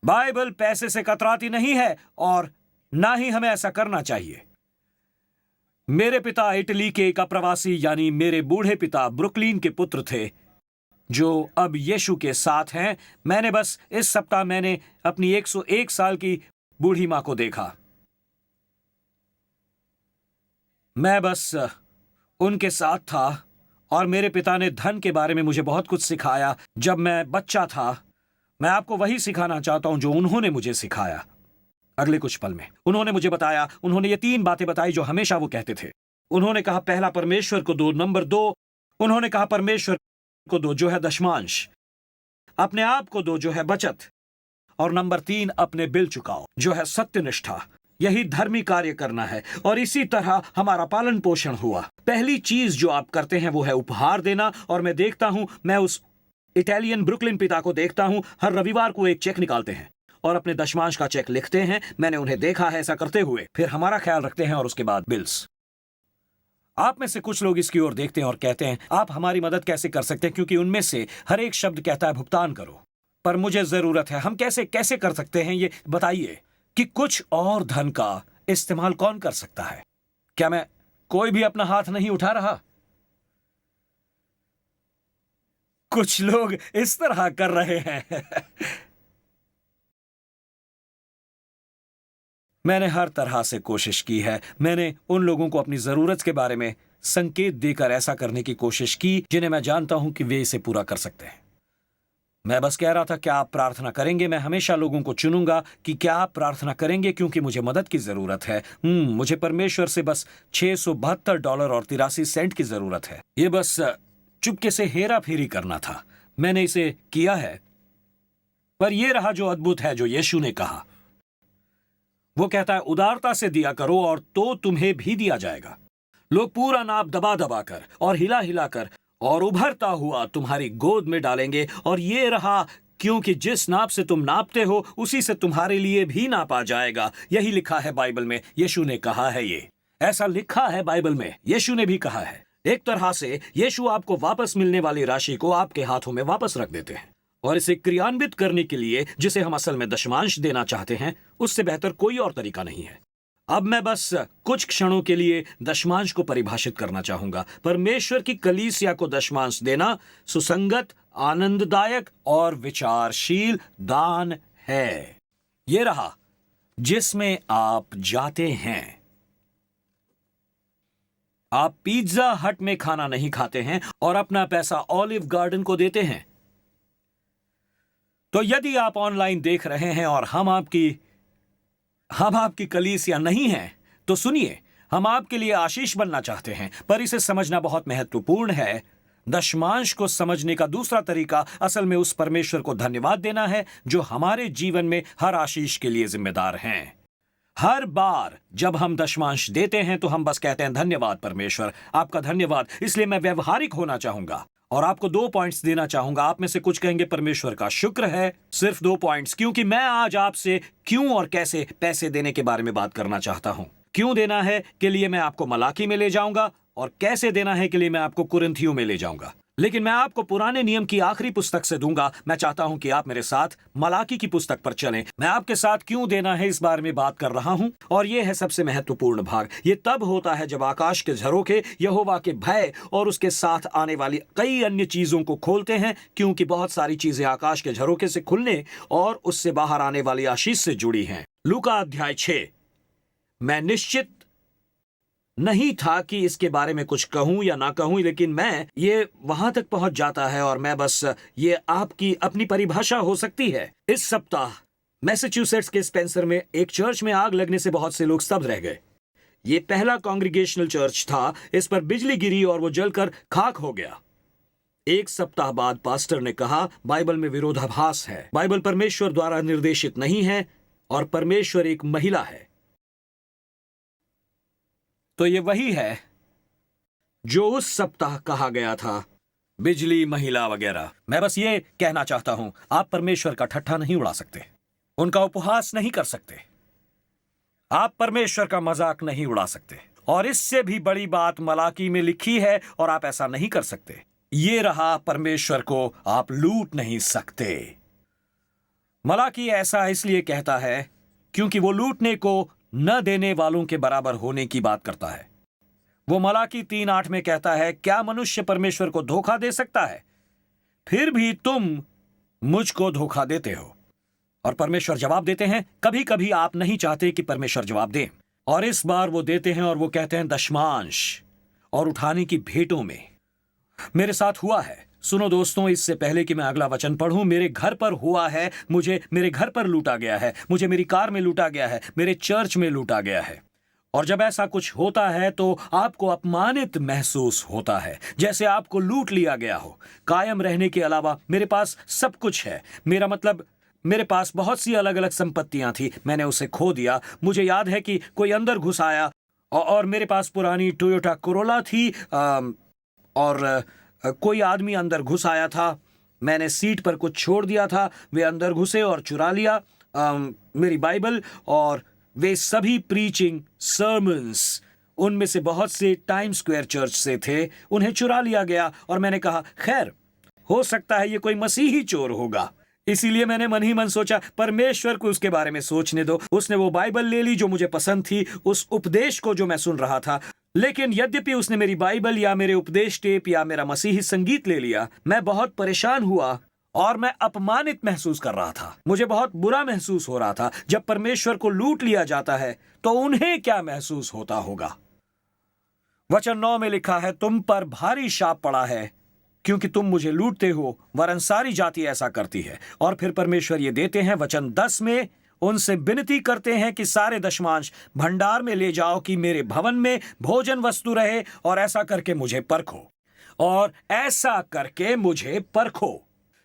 बाइबल पैसे से कतराती नहीं है और ना ही हमें ऐसा करना चाहिए। मेरे पिता इटली के एक अप्रवासी यानी मेरे बूढ़े पिता ब्रुकलिन के पुत्र थे जो अब यीशु के साथ हैं। मैंने बस इस सप्ताह मैंने अपनी 101 साल की बूढ़ी मां को देखा। मैं बस उनके साथ था और मेरे पिता ने धन के बारे में मुझे बहुत कुछ सिखाया जब मैं बच्चा था। मैं आपको वही सिखाना चाहता हूं जो उन्होंने मुझे सिखाया। अगले कुछ पल में उन्होंने मुझे बताया, उन्होंने ये 3 बातें बताई जो हमेशा वो कहते थे। उन्होंने कहा, पहला परमेश्वर को दो, नंबर 2 उन्होंने कहा परमेश्वर को दो जो है दशमांश, अपने आप को दो जो है बचत, और नंबर 3 अपने बिल चुकाओ जो है सत्यनिष्ठा। यही धर्मी कार्य करना है और इसी तरह हमारा पालन पोषण हुआ। पहली चीज जो आप करते हैं वो है उपहार देना। और मैं देखता हूं, मैं उस इटालियन ब्रुकलिन पिता को देखता हूं, हर रविवार को एक चेक निकालते हैं और अपने दशमांश का चेक लिखते हैं। मैंने उन्हें देखा है ऐसा करते हुए। फिर हमारा ख्याल रखते हैं और उसके बाद बिल्स। आप में से कुछ लोग इसकी ओर देखते हैं और कहते हैं आप हमारी मदद कैसे कर सकते हैं, क्योंकि उनमें से हर एक शब्द कहता है भुगतान करो। पर मुझे जरूरत है, हम कैसे कैसे कर सकते हैं ये बताइए कि कुछ और धन का इस्तेमाल कौन कर सकता है। क्या मैं कोई भी अपना हाथ नहीं उठा रहा? कुछ लोग इस तरह कर रहे हैं। मैंने हर तरह से कोशिश की है। मैंने उन लोगों को अपनी जरूरत के बारे में संकेत देकर ऐसा करने की कोशिश की जिन्हें मैं जानता हूं कि वे इसे पूरा कर सकते हैं। मैं बस कह रहा था क्या आप प्रार्थना करेंगे। मैं हमेशा लोगों को चुनूंगा कि क्या आप प्रार्थना करेंगे, क्योंकि मुझे मदद की जरूरत है। मुझे परमेश्वर से बस $672 और 83 सेंट की जरूरत है। ये बस चुपके से हेरा फेरी करना था। मैंने इसे किया है। पर यह रहा जो अद्भुत है जो यीशु ने कहा। वो कहता है उदारता से दिया करो और तो तुम्हें भी दिया जाएगा। लोग पूरा नाप दबा दबा कर और हिला हिला कर और उभरता हुआ तुम्हारी गोद में डालेंगे। और ये रहा, क्योंकि जिस नाप से तुम नापते हो उसी से तुम्हारे लिए भी नापा जाएगा। यही लिखा है बाइबल में। यीशु ने कहा है, ये ऐसा लिखा है बाइबल में। यीशु ने भी कहा है। एक तरह से यीशु आपको वापस मिलने वाली राशि को आपके हाथों में वापस रख देते हैं। और इसे क्रियान्वित करने के लिए, जिसे हम असल में दशमांश देना चाहते हैं, उससे बेहतर कोई और तरीका नहीं है। अब मैं बस कुछ क्षणों के लिए दशमांश को परिभाषित करना चाहूंगा। परमेश्वर की कलीसिया को दशमांश देना सुसंगत, आनंददायक और विचारशील दान है। ये रहा जिसमें आप जाते हैं। आप पिज्जा हट में खाना नहीं खाते हैं और अपना पैसा ऑलिव गार्डन को देते हैं। तो यदि आप ऑनलाइन देख रहे हैं और हम आपकी कलीसिया नहीं हैं, तो सुनिए, हम आपके लिए आशीष बनना चाहते हैं। पर इसे समझना बहुत महत्वपूर्ण है। दशमांश को समझने का दूसरा तरीका असल में उस परमेश्वर को धन्यवाद देना है जो हमारे जीवन में हर आशीष के लिए जिम्मेदार हैं। हर बार जब हम दशमांश देते हैं तो हम बस कहते हैं धन्यवाद परमेश्वर, आपका धन्यवाद। इसलिए मैं व्यवहारिक होना चाहूंगा और आपको 2 पॉइंट्स देना चाहूंगा। आप में से कुछ कहेंगे परमेश्वर का शुक्र है, सिर्फ 2 पॉइंट्स, क्योंकि मैं आज आपसे क्यों और कैसे पैसे देने के बारे में बात करना चाहता हूं। क्यों देना है के लिए मैं आपको मलाकी में ले जाऊंगा और कैसे देना है के लिए मैं आपको कुरिन्थियों में ले जाऊंगा। लेकिन मैं आपको पुराने नियम की आखिरी पुस्तक से दूंगा। मैं चाहता हूं कि आप मेरे साथ मलाकी की पुस्तक पर चलें। मैं आपके साथ क्यों देना है इस बारे में बात कर रहा हूं और यह है सबसे महत्वपूर्ण भाग। यह तब होता है जब आकाश के झरोखे यहोवा के भय और उसके साथ आने वाली कई अन्य चीजों को खोलते हैं, क्योंकि बहुत सारी चीजें आकाश के झरोखे से खुलने और उससे बाहर आने वाली आशीष से जुड़ी हैं। लूका अध्याय 6। मैं निश्चित नहीं था कि इसके बारे में कुछ कहूं या ना कहूं, लेकिन मैं ये वहां तक पहुंच जाता है और मैं बस ये आपकी अपनी परिभाषा हो सकती है। इस सप्ताह मैसाचुसेट्स के स्पेंसर में एक चर्च में आग लगने से बहुत से लोग स्तब्ध रह गए। ये पहला कांग्रीगेशनल चर्च था। इस पर बिजली गिरी और वो जलकर खाक हो गया। एक सप्ताह बाद पास्टर ने कहा बाइबल में विरोधाभास है, बाइबल परमेश्वर द्वारा निर्देशित नहीं है और परमेश्वर एक महिला है। तो ये वही है जो उस सप्ताह कहा गया था, बिजली, महिला वगैरह। मैं बस ये कहना चाहता हूं, आप परमेश्वर का ठट्ठा नहीं उड़ा सकते, उनका उपहास नहीं कर सकते, आप परमेश्वर का मजाक नहीं उड़ा सकते। और इससे भी बड़ी बात मलाकी में लिखी है और आप ऐसा नहीं कर सकते। ये रहा, परमेश्वर को आप लूट नहीं सकते। मलाकी ऐसा इसलिए कहता है क्योंकि वो लूटने को न देने वालों के बराबर होने की बात करता है। वो मलाकी 3:8 में कहता है, क्या मनुष्य परमेश्वर को धोखा दे सकता है? फिर भी तुम मुझको धोखा देते हो। और परमेश्वर जवाब देते हैं। कभी कभी आप नहीं चाहते कि परमेश्वर जवाब दें, और इस बार वो देते हैं और वो कहते हैं दशमांश और उठाने की भेंटों में। मेरे साथ हुआ है। सुनो दोस्तों, इससे पहले कि मैं अगला वचन पढ़ूं, मेरे घर पर हुआ है। मुझे मेरे घर पर लूटा गया है, मुझे मेरी कार में लूटा गया है, मेरे चर्च में लूटा गया है। और जब ऐसा कुछ होता है तो आपको अपमानित महसूस होता है, जैसे आपको लूट लिया गया हो। कायम रहने के अलावा मेरे पास सब कुछ है। मेरा मतलब मेरे पास बहुत सी अलग अलग संपत्तियां थी, मैंने उसे खो दिया। मुझे याद है कि कोई अंदर घुस आया और मेरे पास पुरानी टोयोटा कोरोला थी और कोई आदमी अंदर घुस आया था। मैंने सीट पर कुछ छोड़ दिया था, वे अंदर घुसे और चुरा लिया मेरी बाइबल, और वे सभी प्रीचिंग सर्मन्स, उनमें से बहुत से टाइम स्क्वायर चर्च से थे, उन्हें चुरा लिया गया। और मैंने कहा खैर, हो सकता है ये कोई मसीही चोर होगा। इसीलिए मैंने मन ही मन सोचा, परमेश्वर को उसके बारे में सोचने दो। उसने वो बाइबल ले ली जो मुझे पसंद थी, उस उपदेश को जो मैं सुन रहा था। लेकिन यद्यपि उसने मेरी बाइबल या मेरे उपदेश टेप या मेरा मसीही संगीत ले लिया, मैं बहुत परेशान हुआ और मैं अपमानित महसूस कर रहा था। मुझे बहुत बुरा महसूस हो रहा था। जब परमेश्वर को लूट लिया जाता है तो उन्हें क्या महसूस होता होगा। वचन 9 में लिखा है, तुम पर भारी शाप पड़ा है क्योंकि तुम मुझे लूटते हो, वरन सारी जाति ऐसा करती है। और फिर परमेश्वर ये देते हैं वचन 10 में, उनसे विनती करते हैं कि सारे दशमांश भंडार में ले जाओ कि मेरे भवन में भोजन वस्तु रहे, और ऐसा करके मुझे परखो, और ऐसा करके मुझे परखो।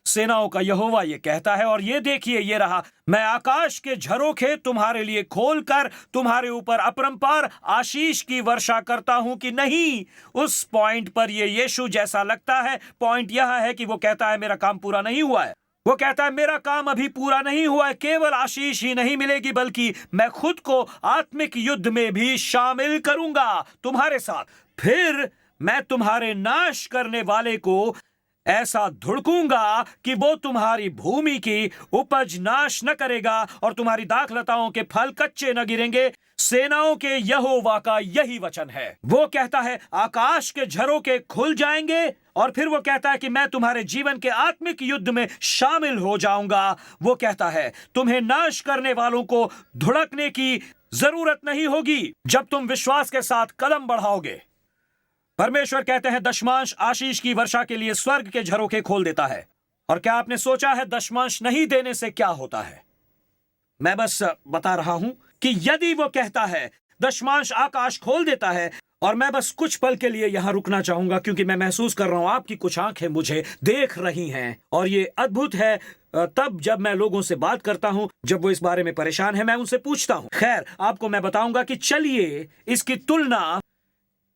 सेनाओं का यहोवा ये कहता है, और ये देखिए ये रहा, मैं आकाश के झरोखे तुम्हारे लिए खोलकर तुम्हारे ऊपर अपरंपार आशीष की वर्षा करता हूं कि नहीं। उस पॉइंट पर ये यीशु जैसा लगता है। पॉइंट यह है कि वो कहता है मेरा काम पूरा नहीं हुआ है। वो कहता है मेरा काम अभी पूरा नहीं हुआ है। केवल आशीष ही नहीं मिलेगी, बल्कि मैं खुद को आत्मिक युद्ध में भी शामिल करूंगा तुम्हारे साथ। फिर मैं तुम्हारे नाश करने वाले को ऐसा धुड़कूंगा कि वो तुम्हारी भूमि की उपज नाश न करेगा, और तुम्हारी दाखलताओं के फल कच्चे न गिरेंगे। सेनाओं के यहोवा का यही वचन है। वो कहता है आकाश के झरोखे खुल जाएंगे, और फिर वो कहता है कि मैं तुम्हारे जीवन के आत्मिक युद्ध में शामिल हो जाऊंगा। वो कहता है तुम्हें नाश करने वालों को धुड़कने की जरूरत नहीं होगी जब तुम विश्वास के साथ कदम बढ़ाओगे। परमेश्वर कहते हैं दशमांश आशीष की वर्षा के लिए स्वर्ग के झरोखे खोल देता है। और क्या आपने सोचा है दशमांश नहीं देने से क्या होता है? मैं बस बता रहा हूं कि यदि वो कहता है दशमांश आकाश खोल देता है, और मैं बस कुछ पल के लिए यहां रुकना चाहूंगा क्योंकि मैं महसूस कर रहा हूं आपकी कुछ आंखें मुझे देख रही हैं, और ये अद्भुत है। तब जब मैं लोगों से बात करता हूं, जब वो इस बारे में परेशान है, मैं उनसे पूछता हूं। खैर, आपको मैं बताऊंगा कि चलिए इसकी तुलना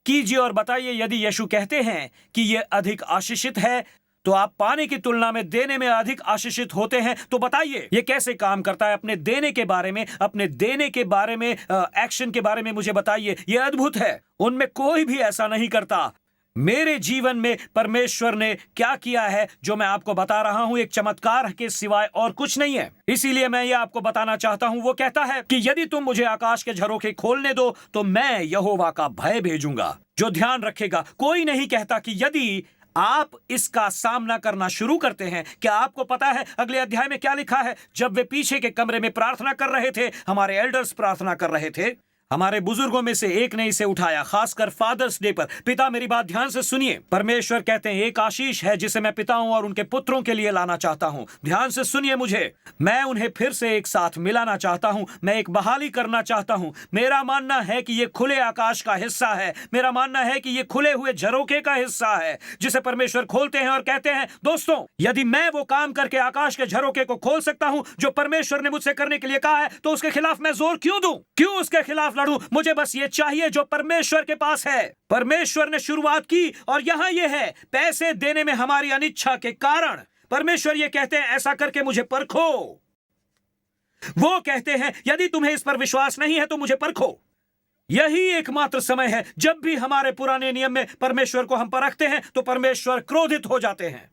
कीजिए और बताइए, यदि यीशु कहते हैं कि यह अधिक आशीषित है, तो आप पाने की तुलना में देने में अधिक आशीषित होते हैं। तो बताइए ये कैसे काम करता है? अपने देने के बारे में, अपने देने के बारे में, एक्शन के बारे में मुझे बताइए। यह अद्भुत है, उनमें कोई भी ऐसा नहीं करता। मेरे जीवन में परमेश्वर ने क्या किया है जो मैं आपको बता रहा हूं, एक चमत्कार के सिवाय और कुछ नहीं है। इसीलिए मैं ये आपको बताना चाहता हूं। वो कहता है कि यदि तुम मुझे आकाश के झरोखे खोलने दो तो मैं यहोवा का भय भेजूंगा जो ध्यान रखेगा। कोई नहीं कहता कि यदि आप इसका सामना करना शुरू करते हैं। क्या आपको पता है अगले अध्याय में क्या लिखा है? जब वे पीछे के कमरे में प्रार्थना कर रहे थे, हमारे एल्डर्स प्रार्थना कर रहे थे, हमारे बुजुर्गों में से एक ने इसे उठाया, खासकर फादर्स डे पर। पिता, मेरी बात ध्यान से सुनिए। परमेश्वर कहते हैं एक आशीष है जिसे मैं पिताओं और उनके पुत्रों के लिए लाना चाहता हूं। ध्यान से सुनिए मुझे। मैं उन्हें फिर से एक साथ मिलाना चाहता हूं। मैं एक बहाली करना चाहता हूं। मेरा मानना है कि ये खुले आकाश का हिस्सा है। मेरा मानना है कि ये खुले हुए झरोखे का हिस्सा है जिसे परमेश्वर खोलते हैं और कहते हैं, दोस्तों, यदि मैं वो काम करके आकाश के झरोखे को खोल सकता हूं जो परमेश्वर ने मुझसे करने के लिए कहा है, तो उसके खिलाफ मैं जोर क्यों दूं? क्यों उसके खिलाफ लड़ूं? मुझे बस ये चाहिए जो परमेश्वर के पास है। परमेश्वर ने शुरुआत की और यहां ये है, पैसे देने में हमारी अनिच्छा के कारण। परमेश्वर ये कहते हैं ऐसा करके मुझे परखो। वो कहते हैं यदि तुम्हें इस पर विश्वास नहीं है तो मुझे परखो। यही एकमात्र समय है जब भी हमारे पुराने नियम में परमेश्वर को हम परखते हैं तो परमेश्वर क्रोधित हो जाते हैं।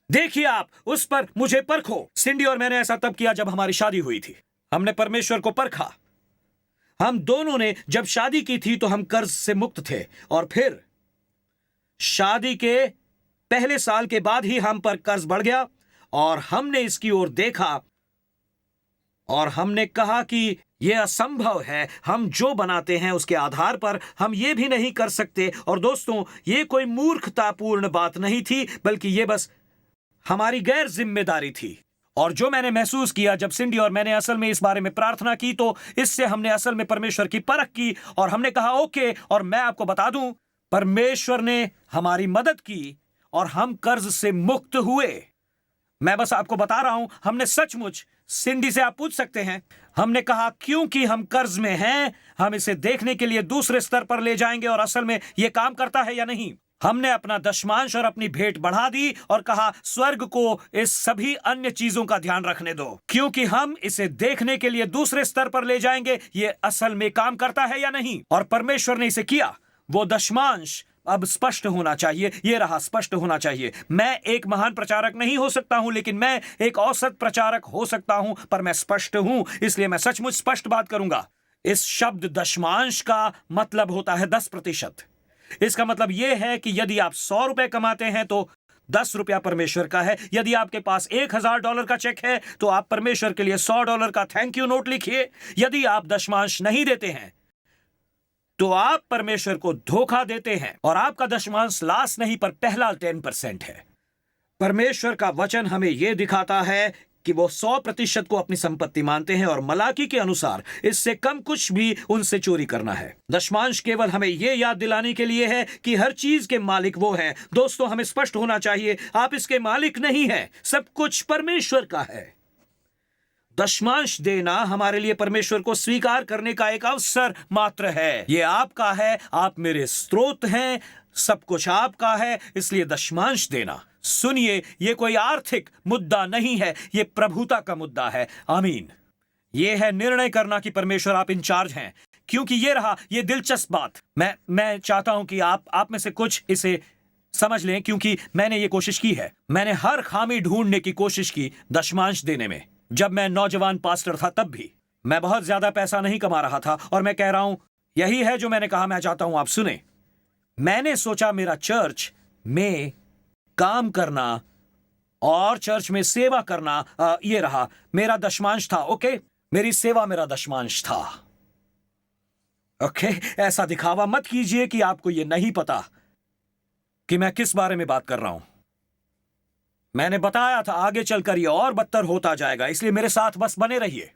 देखिए आप उस पर मुझे परखो। सिंडी और मैंने ऐसा तब किया जब हमारी शादी हुई थी। हमने परमेश्वर को परखा। हम दोनों ने जब शादी की थी तो हम कर्ज से मुक्त थे, और फिर शादी के पहले साल के बाद ही हम पर कर्ज बढ़ गया, और हमने इसकी ओर देखा और हमने कहा कि यह असंभव है। हम जो बनाते हैं उसके आधार पर हम ये भी नहीं कर सकते। और दोस्तों, ये कोई मूर्खतापूर्ण बात नहीं थी, बल्कि ये बस हमारी गैर जिम्मेदारी थी। और जो मैंने महसूस किया जब सिंडी और मैंने असल में इस बारे में प्रार्थना की, तो इससे हमने असल में परमेश्वर की परख की और हमने कहा ओके। और मैं आपको बता दूं, परमेश्वर ने हमारी मदद की और हम कर्ज से मुक्त हुए। मैं बस आपको बता रहा हूं, हमने सचमुच सिंडी से आप पूछ सकते हैं। हमने कहा क्योंकि हम कर्ज में हैं, हम इसे देखने के लिए दूसरे स्तर पर ले जाएंगे और असल में यह काम करता है या नहीं। हमने अपना दशमांश और अपनी भेंट बढ़ा दी और कहा स्वर्ग को इस सभी अन्य चीजों का ध्यान रखने दो, क्योंकि हम इसे देखने के लिए दूसरे स्तर पर ले जाएंगे ये असल में काम करता है या नहीं। और परमेश्वर ने इसे किया। वो दशमांश अब स्पष्ट होना चाहिए। ये रहा, स्पष्ट होना चाहिए। मैं एक महान प्रचारक नहीं हो सकता हूं, लेकिन मैं एक औसत प्रचारक हो सकता हूं, पर मैं स्पष्ट हूं, इसलिए मैं सचमुच स्पष्ट बात करूंगा। इस शब्द दशमांश का मतलब होता है 10%। इसका मतलब यह है कि यदि आप 100 रुपए कमाते हैं तो 10 रुपया परमेश्वर का है। यदि आपके पास $1000 का चेक है तो आप परमेश्वर के लिए $100 का थैंक यू नोट लिखिए। यदि आप दशमांश नहीं देते हैं तो आप परमेश्वर को धोखा देते हैं और आपका दशमांश लास्ट नहीं पर पहला 10% है। परमेश्वर का वचन हमें यह दिखाता है कि वो 100% को अपनी संपत्ति मानते हैं और मलाकी के अनुसार इससे कम कुछ भी उनसे चोरी करना है। दशमांश केवल हमें यह याद दिलाने के लिए है कि हर चीज के मालिक वो हैं। दोस्तों, हमें स्पष्ट होना चाहिए, आप इसके मालिक नहीं हैं, सब कुछ परमेश्वर का है। दशमांश देना हमारे लिए परमेश्वर को स्वीकार करने का एक अवसर मात्र है। ये आपका है, आप मेरे स्रोत हैं, सब कुछ आपका है, इसलिए दशमांश देना। सुनिए, यह कोई आर्थिक मुद्दा नहीं है, यह प्रभुता का मुद्दा है। आमीन। यह है निर्णय करना कि परमेश्वर आप इंचार्ज हैं। क्योंकि यह रहा, यह दिलचस्प बात। मैं चाहता हूं कि आप में से कुछ इसे समझ लें, क्योंकि मैंने ये कोशिश की है। मैंने हर खामी ढूंढने की कोशिश की दशमांश देने में। जब मैं नौजवान पास्टर था तब भी मैं बहुत ज्यादा पैसा नहीं कमा रहा था, और मैं कह रहा हूं यही है जो मैंने कहा। मैं चाहता हूं आप सुने। मैंने सोचा मेरा चर्च में काम करना और चर्च में सेवा करना, ये रहा मेरा दशमांश था। ओके, मेरी सेवा मेरा दशमांश था। ओके, ऐसा दिखावा मत कीजिए कि आपको यह नहीं पता कि मैं किस बारे में बात कर रहा हूं। मैंने बताया था आगे चलकर यह और बदतर होता जाएगा, इसलिए मेरे साथ बस बने रहिए।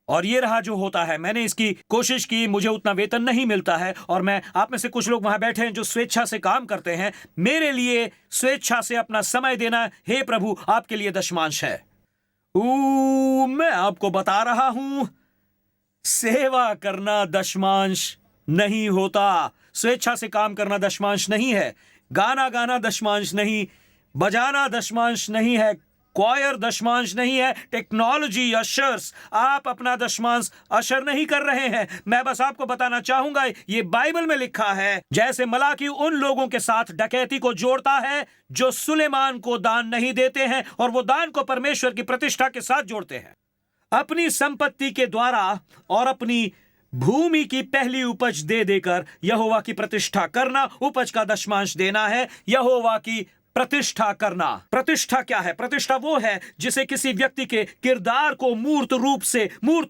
और ये रहा जो होता है। मैंने इसकी कोशिश की, मुझे उतना वेतन नहीं मिलता है, और मैं आप में से कुछ लोग वहां बैठे हैं जो स्वेच्छा से काम करते हैं। मेरे लिए स्वेच्छा से अपना समय देना, हे प्रभु, आपके लिए दशमांश है। मैं आपको बता रहा हूं, सेवा करना दशमांश नहीं होता। स्वेच्छा से काम करना दशमांश नहीं है। गाना गाना दशमांश नहीं, बजाना दशमांश नहीं है, क्वायर दशमांश नहीं है, टेक्नोलॉजी, अशर्स, आप अपना दशमांश अशर नहीं कर रहे हैं। मैं बस आपको बताना चाहूंगा, ये बाइबल में लिखा है, जैसे मलाकी उन लोगों के साथ डकैती को जोड़ता है जो सुलेमान को दान नहीं देते हैं, और वो दान को परमेश्वर की प्रतिष्ठा के साथ जोड़ते हैं। अपनी संपत्ति के द्वारा और अपनी भूमि की पहली उपज दे देकर यहोवा की प्रतिष्ठा करना, उपज का दशमांश देना है यहोवा की प्रतिष्ठा करना। प्रतिष्ठा क्या है? प्रतिष्ठा वो है जिसे किसी व्यक्ति के किरदार को मूर्त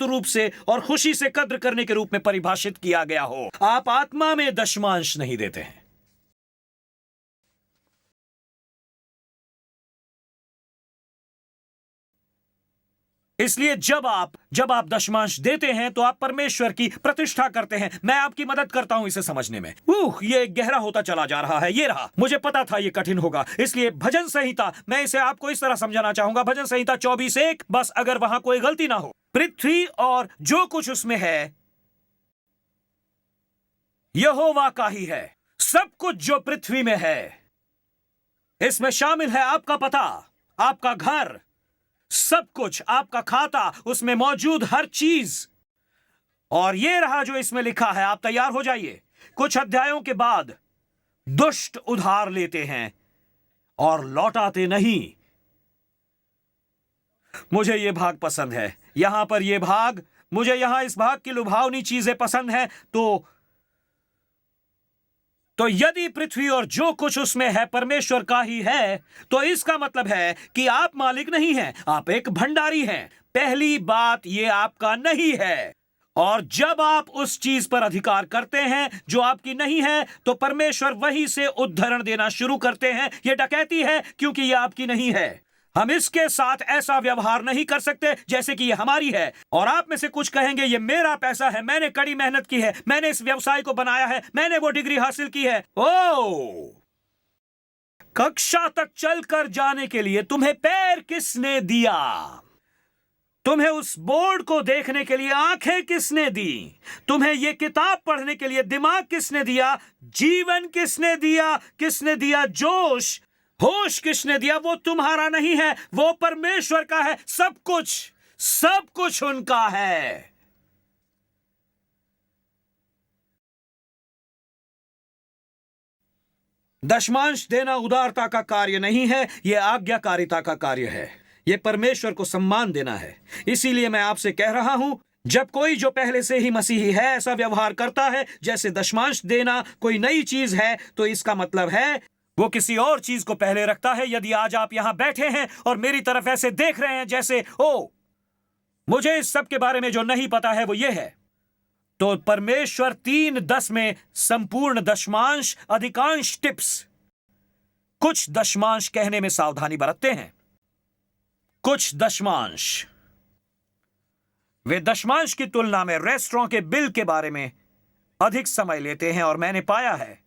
रूप से और खुशी से कद्र करने के रूप में परिभाषित किया गया हो। आप आत्मा में दशमांश नहीं देते हैं। इसलिए जब आप दशमांश देते हैं तो आप परमेश्वर की प्रतिष्ठा करते हैं। मैं आपकी मदद करता हूं इसे समझने में। ये गहरा होता चला जा रहा है। ये रहा, मुझे पता था ये कठिन होगा, इसलिए भजन संहिता, मैं इसे आपको इस तरह समझाना चाहूंगा। भजन संहिता 24:1, बस अगर वहां कोई गलती ना हो। पृथ्वी और जो कुछ उसमें है यहोवा का ही है। सब कुछ जो पृथ्वी में है, इसमें शामिल है आपका पता, आपका घर, सब कुछ, आपका खाता, उसमें मौजूद हर चीज। और यह रहा जो इसमें लिखा है। आप तैयार हो जाइए। कुछ अध्यायों के बाद दुष्ट उधार लेते हैं और लौटाते नहीं। मुझे यह भाग पसंद है, यहां पर यह भाग, मुझे यहां इस भाग की लुभावनी चीजें पसंद है। तो यदि पृथ्वी और जो कुछ उसमें है परमेश्वर का ही है, तो इसका मतलब है कि आप मालिक नहीं हैं, आप एक भंडारी हैं। पहली बात, ये आपका नहीं है। और जब आप उस चीज पर अधिकार करते हैं जो आपकी नहीं है, तो परमेश्वर वहीं से उद्धरण देना शुरू करते हैं। यह डकैती है, क्योंकि यह आपकी नहीं है। हम इसके साथ ऐसा व्यवहार नहीं कर सकते जैसे कि यह हमारी है। और आप में से कुछ कहेंगे, यह मेरा पैसा है, मैंने कड़ी मेहनत की है, मैंने इस व्यवसाय को बनाया है, मैंने वो डिग्री हासिल की है। कक्षा तक चलकर जाने के लिए तुम्हें पैर किसने दिया? तुम्हें उस बोर्ड को देखने के लिए आंखें किसने दी? तुम्हें यह किताब पढ़ने के लिए दिमाग किसने दिया? जीवन किसने दिया? किसने दिया जोश? होश किसने दिया? वो तुम्हारा नहीं है, वो परमेश्वर का है। सब कुछ उनका है। दशमांश देना उदारता का कार्य नहीं है, यह आज्ञाकारिता का कार्य है। यह परमेश्वर को सम्मान देना है। इसीलिए मैं आपसे कह रहा हूं, जब कोई जो पहले से ही मसीही है ऐसा व्यवहार करता है जैसे दशमांश देना कोई नई चीज है, तो इसका मतलब है वो किसी और चीज को पहले रखता है। यदि आज आप यहां बैठे हैं और मेरी तरफ ऐसे देख रहे हैं जैसे ओ, मुझे इस सब के बारे में जो नहीं पता है वो ये है, तो परमेश्वर 3:10 में संपूर्ण दशमांश, अधिकांश टिप्स, कुछ दशमांश कहने में सावधानी बरतते हैं। कुछ दशमांश, वे दशमांश की तुलना में रेस्टोरेंट के बिल के बारे में अधिक समय लेते हैं। और मैंने पाया है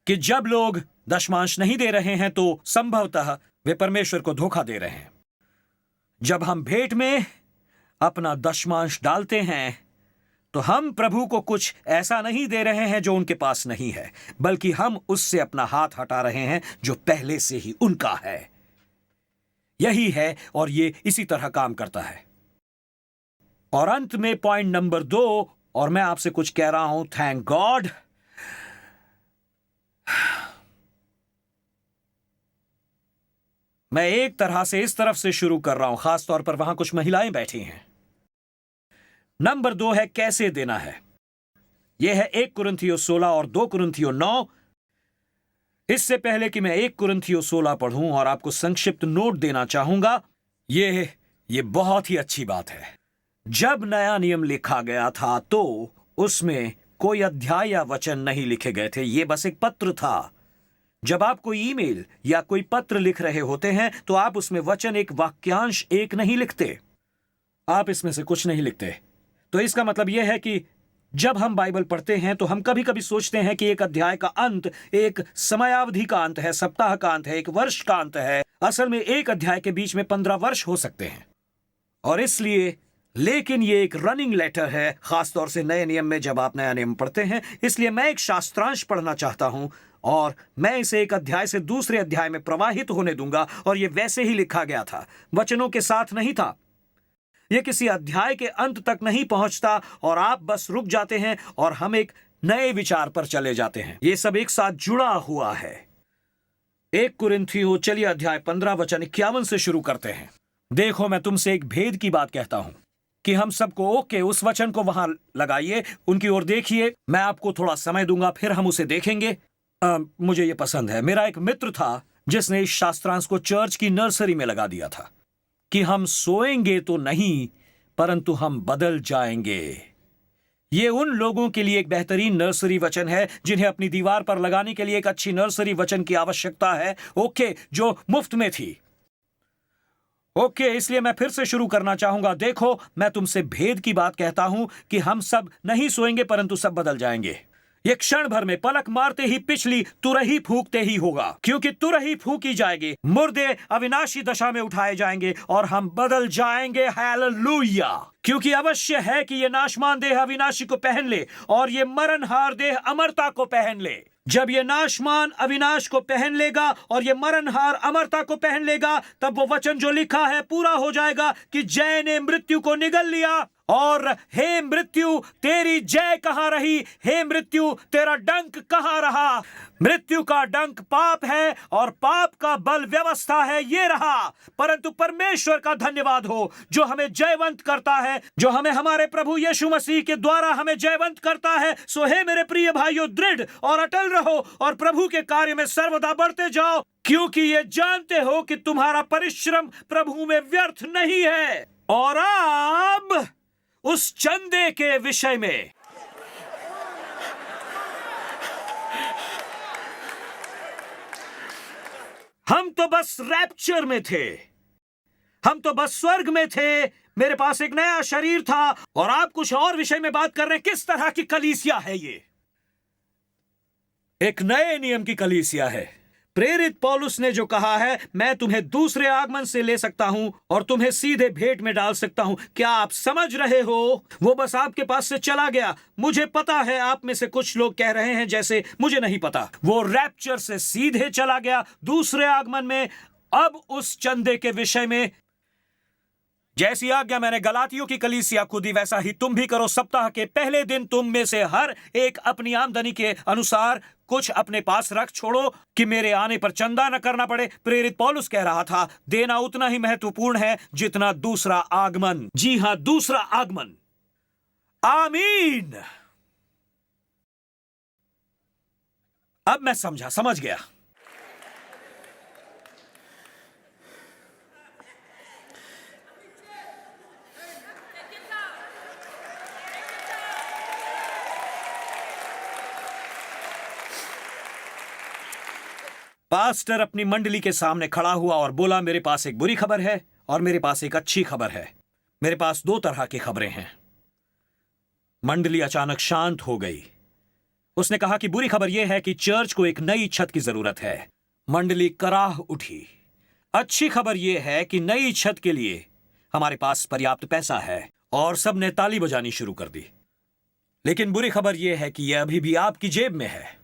कि जब लोग दशमांश नहीं दे रहे हैं तो संभवतः वे परमेश्वर को धोखा दे रहे हैं। जब हम भेंट में अपना दशमांश डालते हैं तो हम प्रभु को कुछ ऐसा नहीं दे रहे हैं जो उनके पास नहीं है, बल्कि हम उससे अपना हाथ हटा रहे हैं जो पहले से ही उनका है। यही है और ये इसी तरह काम करता है। और अंत में पॉइंट नंबर 2, और मैं आपसे कुछ कह रहा हूं, थैंक गॉड। मैं एक तरह से इस तरफ से शुरू कर रहा हूं, खासतौर पर वहां कुछ महिलाएं बैठी हैं। नंबर 2 है कैसे देना है। यह है 1 कुरिन्थियों 16 और 2 कुरिन्थियों 9। इससे पहले कि मैं 1 कुरिन्थियों 16 पढ़ूं और आपको संक्षिप्त नोट देना चाहूंगा, यह बहुत ही अच्छी बात है। जब नया नियम लिखा गया था तो उसमें कोई अध्याय या वचन नहीं लिखे गए थे, यह बस एक पत्र था। जब आप कोई ईमेल या कोई पत्र लिख रहे होते हैं तो आप उसमें वचन, एक वाक्यांश, एक नहीं लिखते। आप इसमें से कुछ नहीं लिखते। तो इसका मतलब यह है कि जब हम बाइबल पढ़ते हैं तो हम कभी कभी सोचते हैं कि एक अध्याय का अंत एक समयावधि का अंत है, सप्ताह का अंत है, एक वर्ष का अंत है। असल में एक अध्याय के बीच में 15 वर्ष हो सकते हैं। और इसलिए, लेकिन ये एक रनिंग लेटर है, खासतौर से नए नियम में जब आप नया नियम पढ़ते हैं। इसलिए मैं एक शास्त्रांश पढ़ना चाहता हूं और मैं इसे एक अध्याय से दूसरे अध्याय में प्रवाहित होने दूंगा। और यह वैसे ही लिखा गया था, वचनों के साथ नहीं था। यह किसी अध्याय के अंत तक नहीं पहुंचता और आप बस रुक जाते हैं और हम एक नए विचार पर चले जाते हैं। यह सब एक साथ जुड़ा हुआ है। 1 कुरिन्थियों, चलिए अध्याय 15 वचन 51 से शुरू करते हैं। देखो, मैं तुमसे एक भेद की बात कहता हूं कि हम सबको ओके, उस वचन को वहां लगाइए, उनकी ओर देखिए। मैं आपको थोड़ा समय दूंगा, फिर हम उसे देखेंगे। मुझे यह पसंद है। मेरा एक मित्र था जिसने इस शास्त्रांश को चर्च की नर्सरी में लगा दिया था कि हम सोएंगे तो नहीं, परंतु हम बदल जाएंगे। ये उन लोगों के लिए एक बेहतरीन नर्सरी वचन है जिन्हें अपनी दीवार पर लगाने के लिए एक अच्छी नर्सरी वचन की आवश्यकता है, ओके, जो मुफ्त में थी। ओके, इसलिए मैं फिर से शुरू करना चाहूंगा। देखो, मैं तुमसे भेद की बात कहता हूं कि हम सब नहीं सोएंगे परंतु सब बदल जाएंगे। ये क्षण भर में, पलक मारते ही, पिछली तुरही फूंकते ही होगा, क्योंकि तुरही फूंकी जाएगी, मुर्दे अविनाशी दशा में उठाए जाएंगे और हम बदल जाएंगे। हालेलुया! क्योंकि अवश्य है कि ये नाशमान देह अविनाशी को पहन ले और ये मरणहार देह अमरता को पहन ले। जब ये नाशमान अविनाश को पहन लेगा और ये मरणहार अमरता को पहन लेगा, तब वो वचन जो लिखा है पूरा हो जाएगा कि जय ने मृत्यु को निगल लिया। और हे मृत्यु, तेरी जय कहां रही? हे मृत्यु, तेरा डंक कहां रहा? मृत्यु का डंक पाप है और पाप का बल व्यवस्था है, ये रहा। परंतु परमेश्वर का धन्यवाद हो जो हमें जयवंत करता है, जो हमें हमारे प्रभु यीशु मसीह के द्वारा हमें जयवंत करता है। सो हे मेरे प्रिय भाइयों, दृढ़ और अटल रहो और प्रभु के कार्य में सर्वदा बढ़ते जाओ, क्योंकि ये जानते हो कि तुम्हारा परिश्रम प्रभु में व्यर्थ नहीं है। और अब उस चंदे के विषय में, हम तो बस रैप्चर में थे, हम तो बस स्वर्ग में थे, मेरे पास एक नया शरीर था। और आप कुछ और विषय में बात कर रहे हैं। किस तरह की कलीसिया है ये? एक नए नियम की कलीसिया है। प्रेरित पौलुस ने जो कहा है, मैं तुम्हें दूसरे आगमन से ले सकता हूं और तुम्हें सीधे भेंट में डाल सकता हूं, क्या आप समझ रहे हो? वो बस आपके पास से चला गया। मुझे पता है आप में से कुछ लोग कह रहे हैं जैसे मुझे नहीं पता। वो रैप्चर से सीधे चला गया दूसरे आगमन में। अब उस चंदे के विषय में जैसी आज्ञा मैंने गलातियों की कलीसिया को दी, वैसा ही तुम भी करो। सप्ताह के पहले दिन तुम में से हर एक अपनी आमदनी के अनुसार कुछ अपने पास रख छोड़ो कि मेरे आने पर चंदा न करना पड़े। प्रेरित पौलुस कह रहा था, देना उतना ही महत्वपूर्ण है जितना दूसरा आगमन। जी हां, दूसरा आगमन। आमीन। अब मैं समझ गया। पास्टर अपनी मंडली के सामने खड़ा हुआ और बोला, मेरे पास एक बुरी खबर है और मेरे पास एक अच्छी खबर है। मेरे पास दो तरह की खबरें हैं। मंडली अचानक शांत हो गई। उसने कहा कि बुरी खबर यह है कि चर्च को एक नई छत की जरूरत है। मंडली कराह उठी। अच्छी खबर यह है कि नई छत के लिए हमारे पास पर्याप्त पैसा है और सबने ताली बजानी शुरू कर दी। लेकिन बुरी खबर यह है कि यह अभी भी आपकी जेब में है।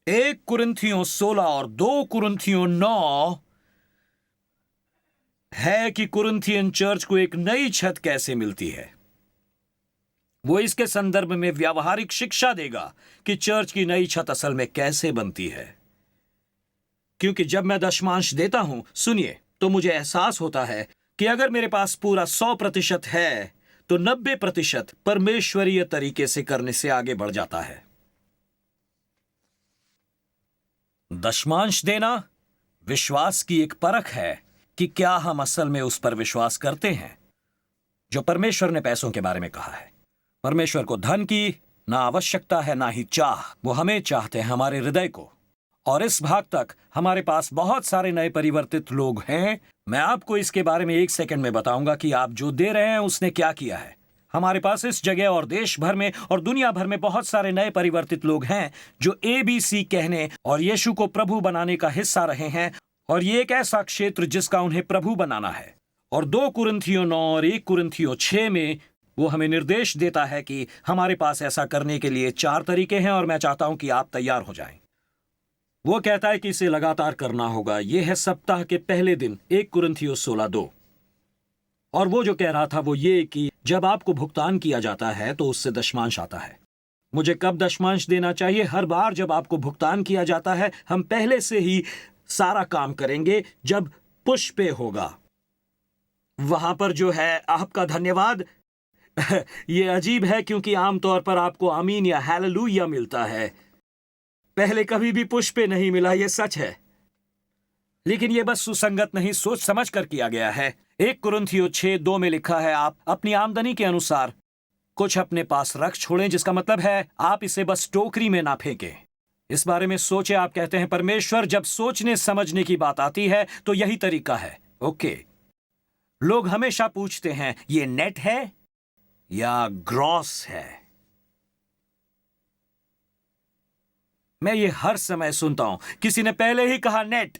एक कुरिन्थियों 16 और 2 कुरिन्थियों 9 है कि कुरिन्थियन चर्च को एक नई छत कैसे मिलती है। वो इसके संदर्भ में व्यावहारिक शिक्षा देगा कि चर्च की नई छत असल में कैसे बनती है। क्योंकि जब मैं दशमांश देता हूं, सुनिए, तो मुझे एहसास होता है कि अगर मेरे पास पूरा 100% है तो 90% परमेश्वरीय तरीके से करने से आगे बढ़ जाता है। दशमांश देना विश्वास की एक परख है कि क्या हम असल में उस पर विश्वास करते हैं जो परमेश्वर ने पैसों के बारे में कहा है। परमेश्वर को धन की ना आवश्यकता है, ना ही चाह। वो हमें चाहते हैं, हमारे हृदय को। और इस भाग तक हमारे पास बहुत सारे नए परिवर्तित लोग हैं। मैं आपको इसके बारे में 1 सेकंड में बताऊंगा कि आप जो दे रहे हैं उसने क्या किया है। हमारे पास इस जगह और देश भर में और दुनिया भर में बहुत सारे नए परिवर्तित लोग हैं जो ABC कहने और यीशु को प्रभु बनाने का हिस्सा रहे हैं। और ये एक ऐसा क्षेत्र जिसका उन्हें प्रभु बनाना है। और 2 कुरिन्थियों 9 और 1 कुरिन्थियों 6 में वो हमें निर्देश देता है कि हमारे पास ऐसा करने के लिए 4 तरीके हैं और मैं चाहता हूं कि आप तैयार हो जाएं। वो कहता है कि इसे लगातार करना होगा। यह है सप्ताह के पहले दिन, 1 कुरिन्थियों 16:2। और वो जो कह रहा था वो ये कि जब आपको भुगतान किया जाता है तो उससे दशमांश आता है। मुझे कब दशमांश देना चाहिए? हर बार जब आपको भुगतान किया जाता है। हम पहले से ही सारा काम करेंगे जब पुश पे होगा। वहां पर जो है आपका धन्यवाद। ये अजीब है क्योंकि आमतौर पर आपको आमीन या हालेलुया मिलता है। पहले कभी भी पुश पे नहीं मिला, ये सच है। लेकिन ये बस सुसंगत नहीं, सोच समझ कर किया गया है। 1 कुरिन्थियों 6:2 में लिखा है, आप अपनी आमदनी के अनुसार कुछ अपने पास रख छोड़ें, जिसका मतलब है आप इसे बस टोकरी में ना फेंकें। इस बारे में सोचे। आप कहते हैं परमेश्वर, जब सोचने समझने की बात आती है तो यही तरीका है। ओके, लोग हमेशा पूछते हैं ये नेट है या ग्रॉस है। मैं ये हर समय सुनता हूं। किसी ने पहले ही कहा नेट।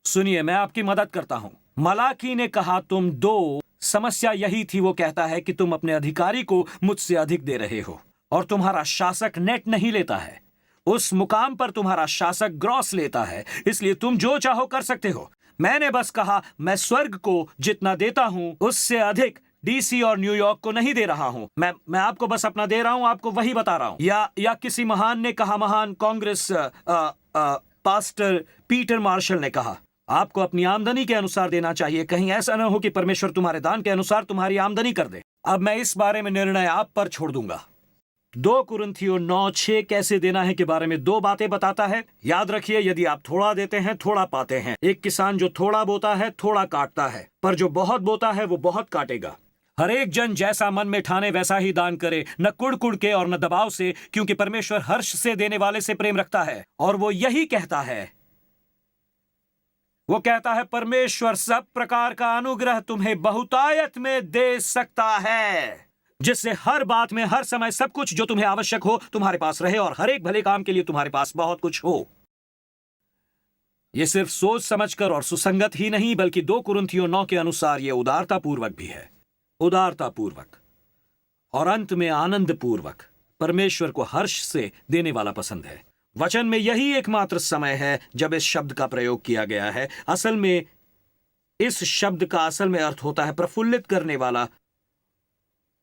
सुनिए, मैं आपकी मदद करता हूं। मलाकी ने कहा तुम 2। समस्या यही थी। वो कहता है कि तुम अपने अधिकारी को मुझसे अधिक दे रहे हो और तुम्हारा शासक नेट नहीं लेता है। उस मुकाम पर तुम्हारा शासक ग्रॉस लेता है। इसलिए तुम जो चाहो कर सकते हो। मैंने बस कहा मैं स्वर्ग को जितना देता हूं उससे अधिक DC और न्यूयॉर्क को नहीं दे रहा हूं। मैं आपको बस अपना दे रहा हूं, आपको वही बता रहा हूं। या किसी महान ने कहा, महान कांग्रेस पास्टर पीटर मार्शल ने कहा, आपको अपनी आमदनी के अनुसार देना चाहिए। कहीं ऐसा न हो कि परमेश्वर तुम्हारे दान के अनुसार तुम्हारी आमदनी कर दे। अब मैं इस बारे में निर्णय आप पर छोड़ दूंगा। 2 कुरिन्थियों 9:6 कैसे देना है के बारे में 2 बातें बताता है। याद रखिए, यदि आप थोड़ा देते हैं थोड़ा पाते हैं। एक किसान जो थोड़ा बोता है थोड़ा काटता है, पर जो बहुत बोता है वो बहुत काटेगा। हर एक जन जैसा मन में ठाने वैसा ही दान करे, न कुड़ के और न दबाव से, क्योंकि परमेश्वर हर्ष से देने वाले से प्रेम रखता है। और वो यही कहता है, वो कहता है परमेश्वर सब प्रकार का अनुग्रह तुम्हें बहुतायत में दे सकता है, जिससे हर बात में हर समय सब कुछ जो तुम्हें आवश्यक हो तुम्हारे पास रहे और हर एक भले काम के लिए तुम्हारे पास बहुत कुछ हो। यह सिर्फ सोच समझकर और सुसंगत ही नहीं बल्कि 2 कुरिन्थियों 9 के अनुसार यह उदारतापूर्वक भी है। उदारतापूर्वक और अंत में आनंद पूर्वक परमेश्वर को हर्ष से देने वाला पसंद है। वचन में यही एकमात्र समय है जब इस शब्द का प्रयोग किया गया है। असल में इस शब्द का असल में अर्थ होता है प्रफुल्लित करने वाला।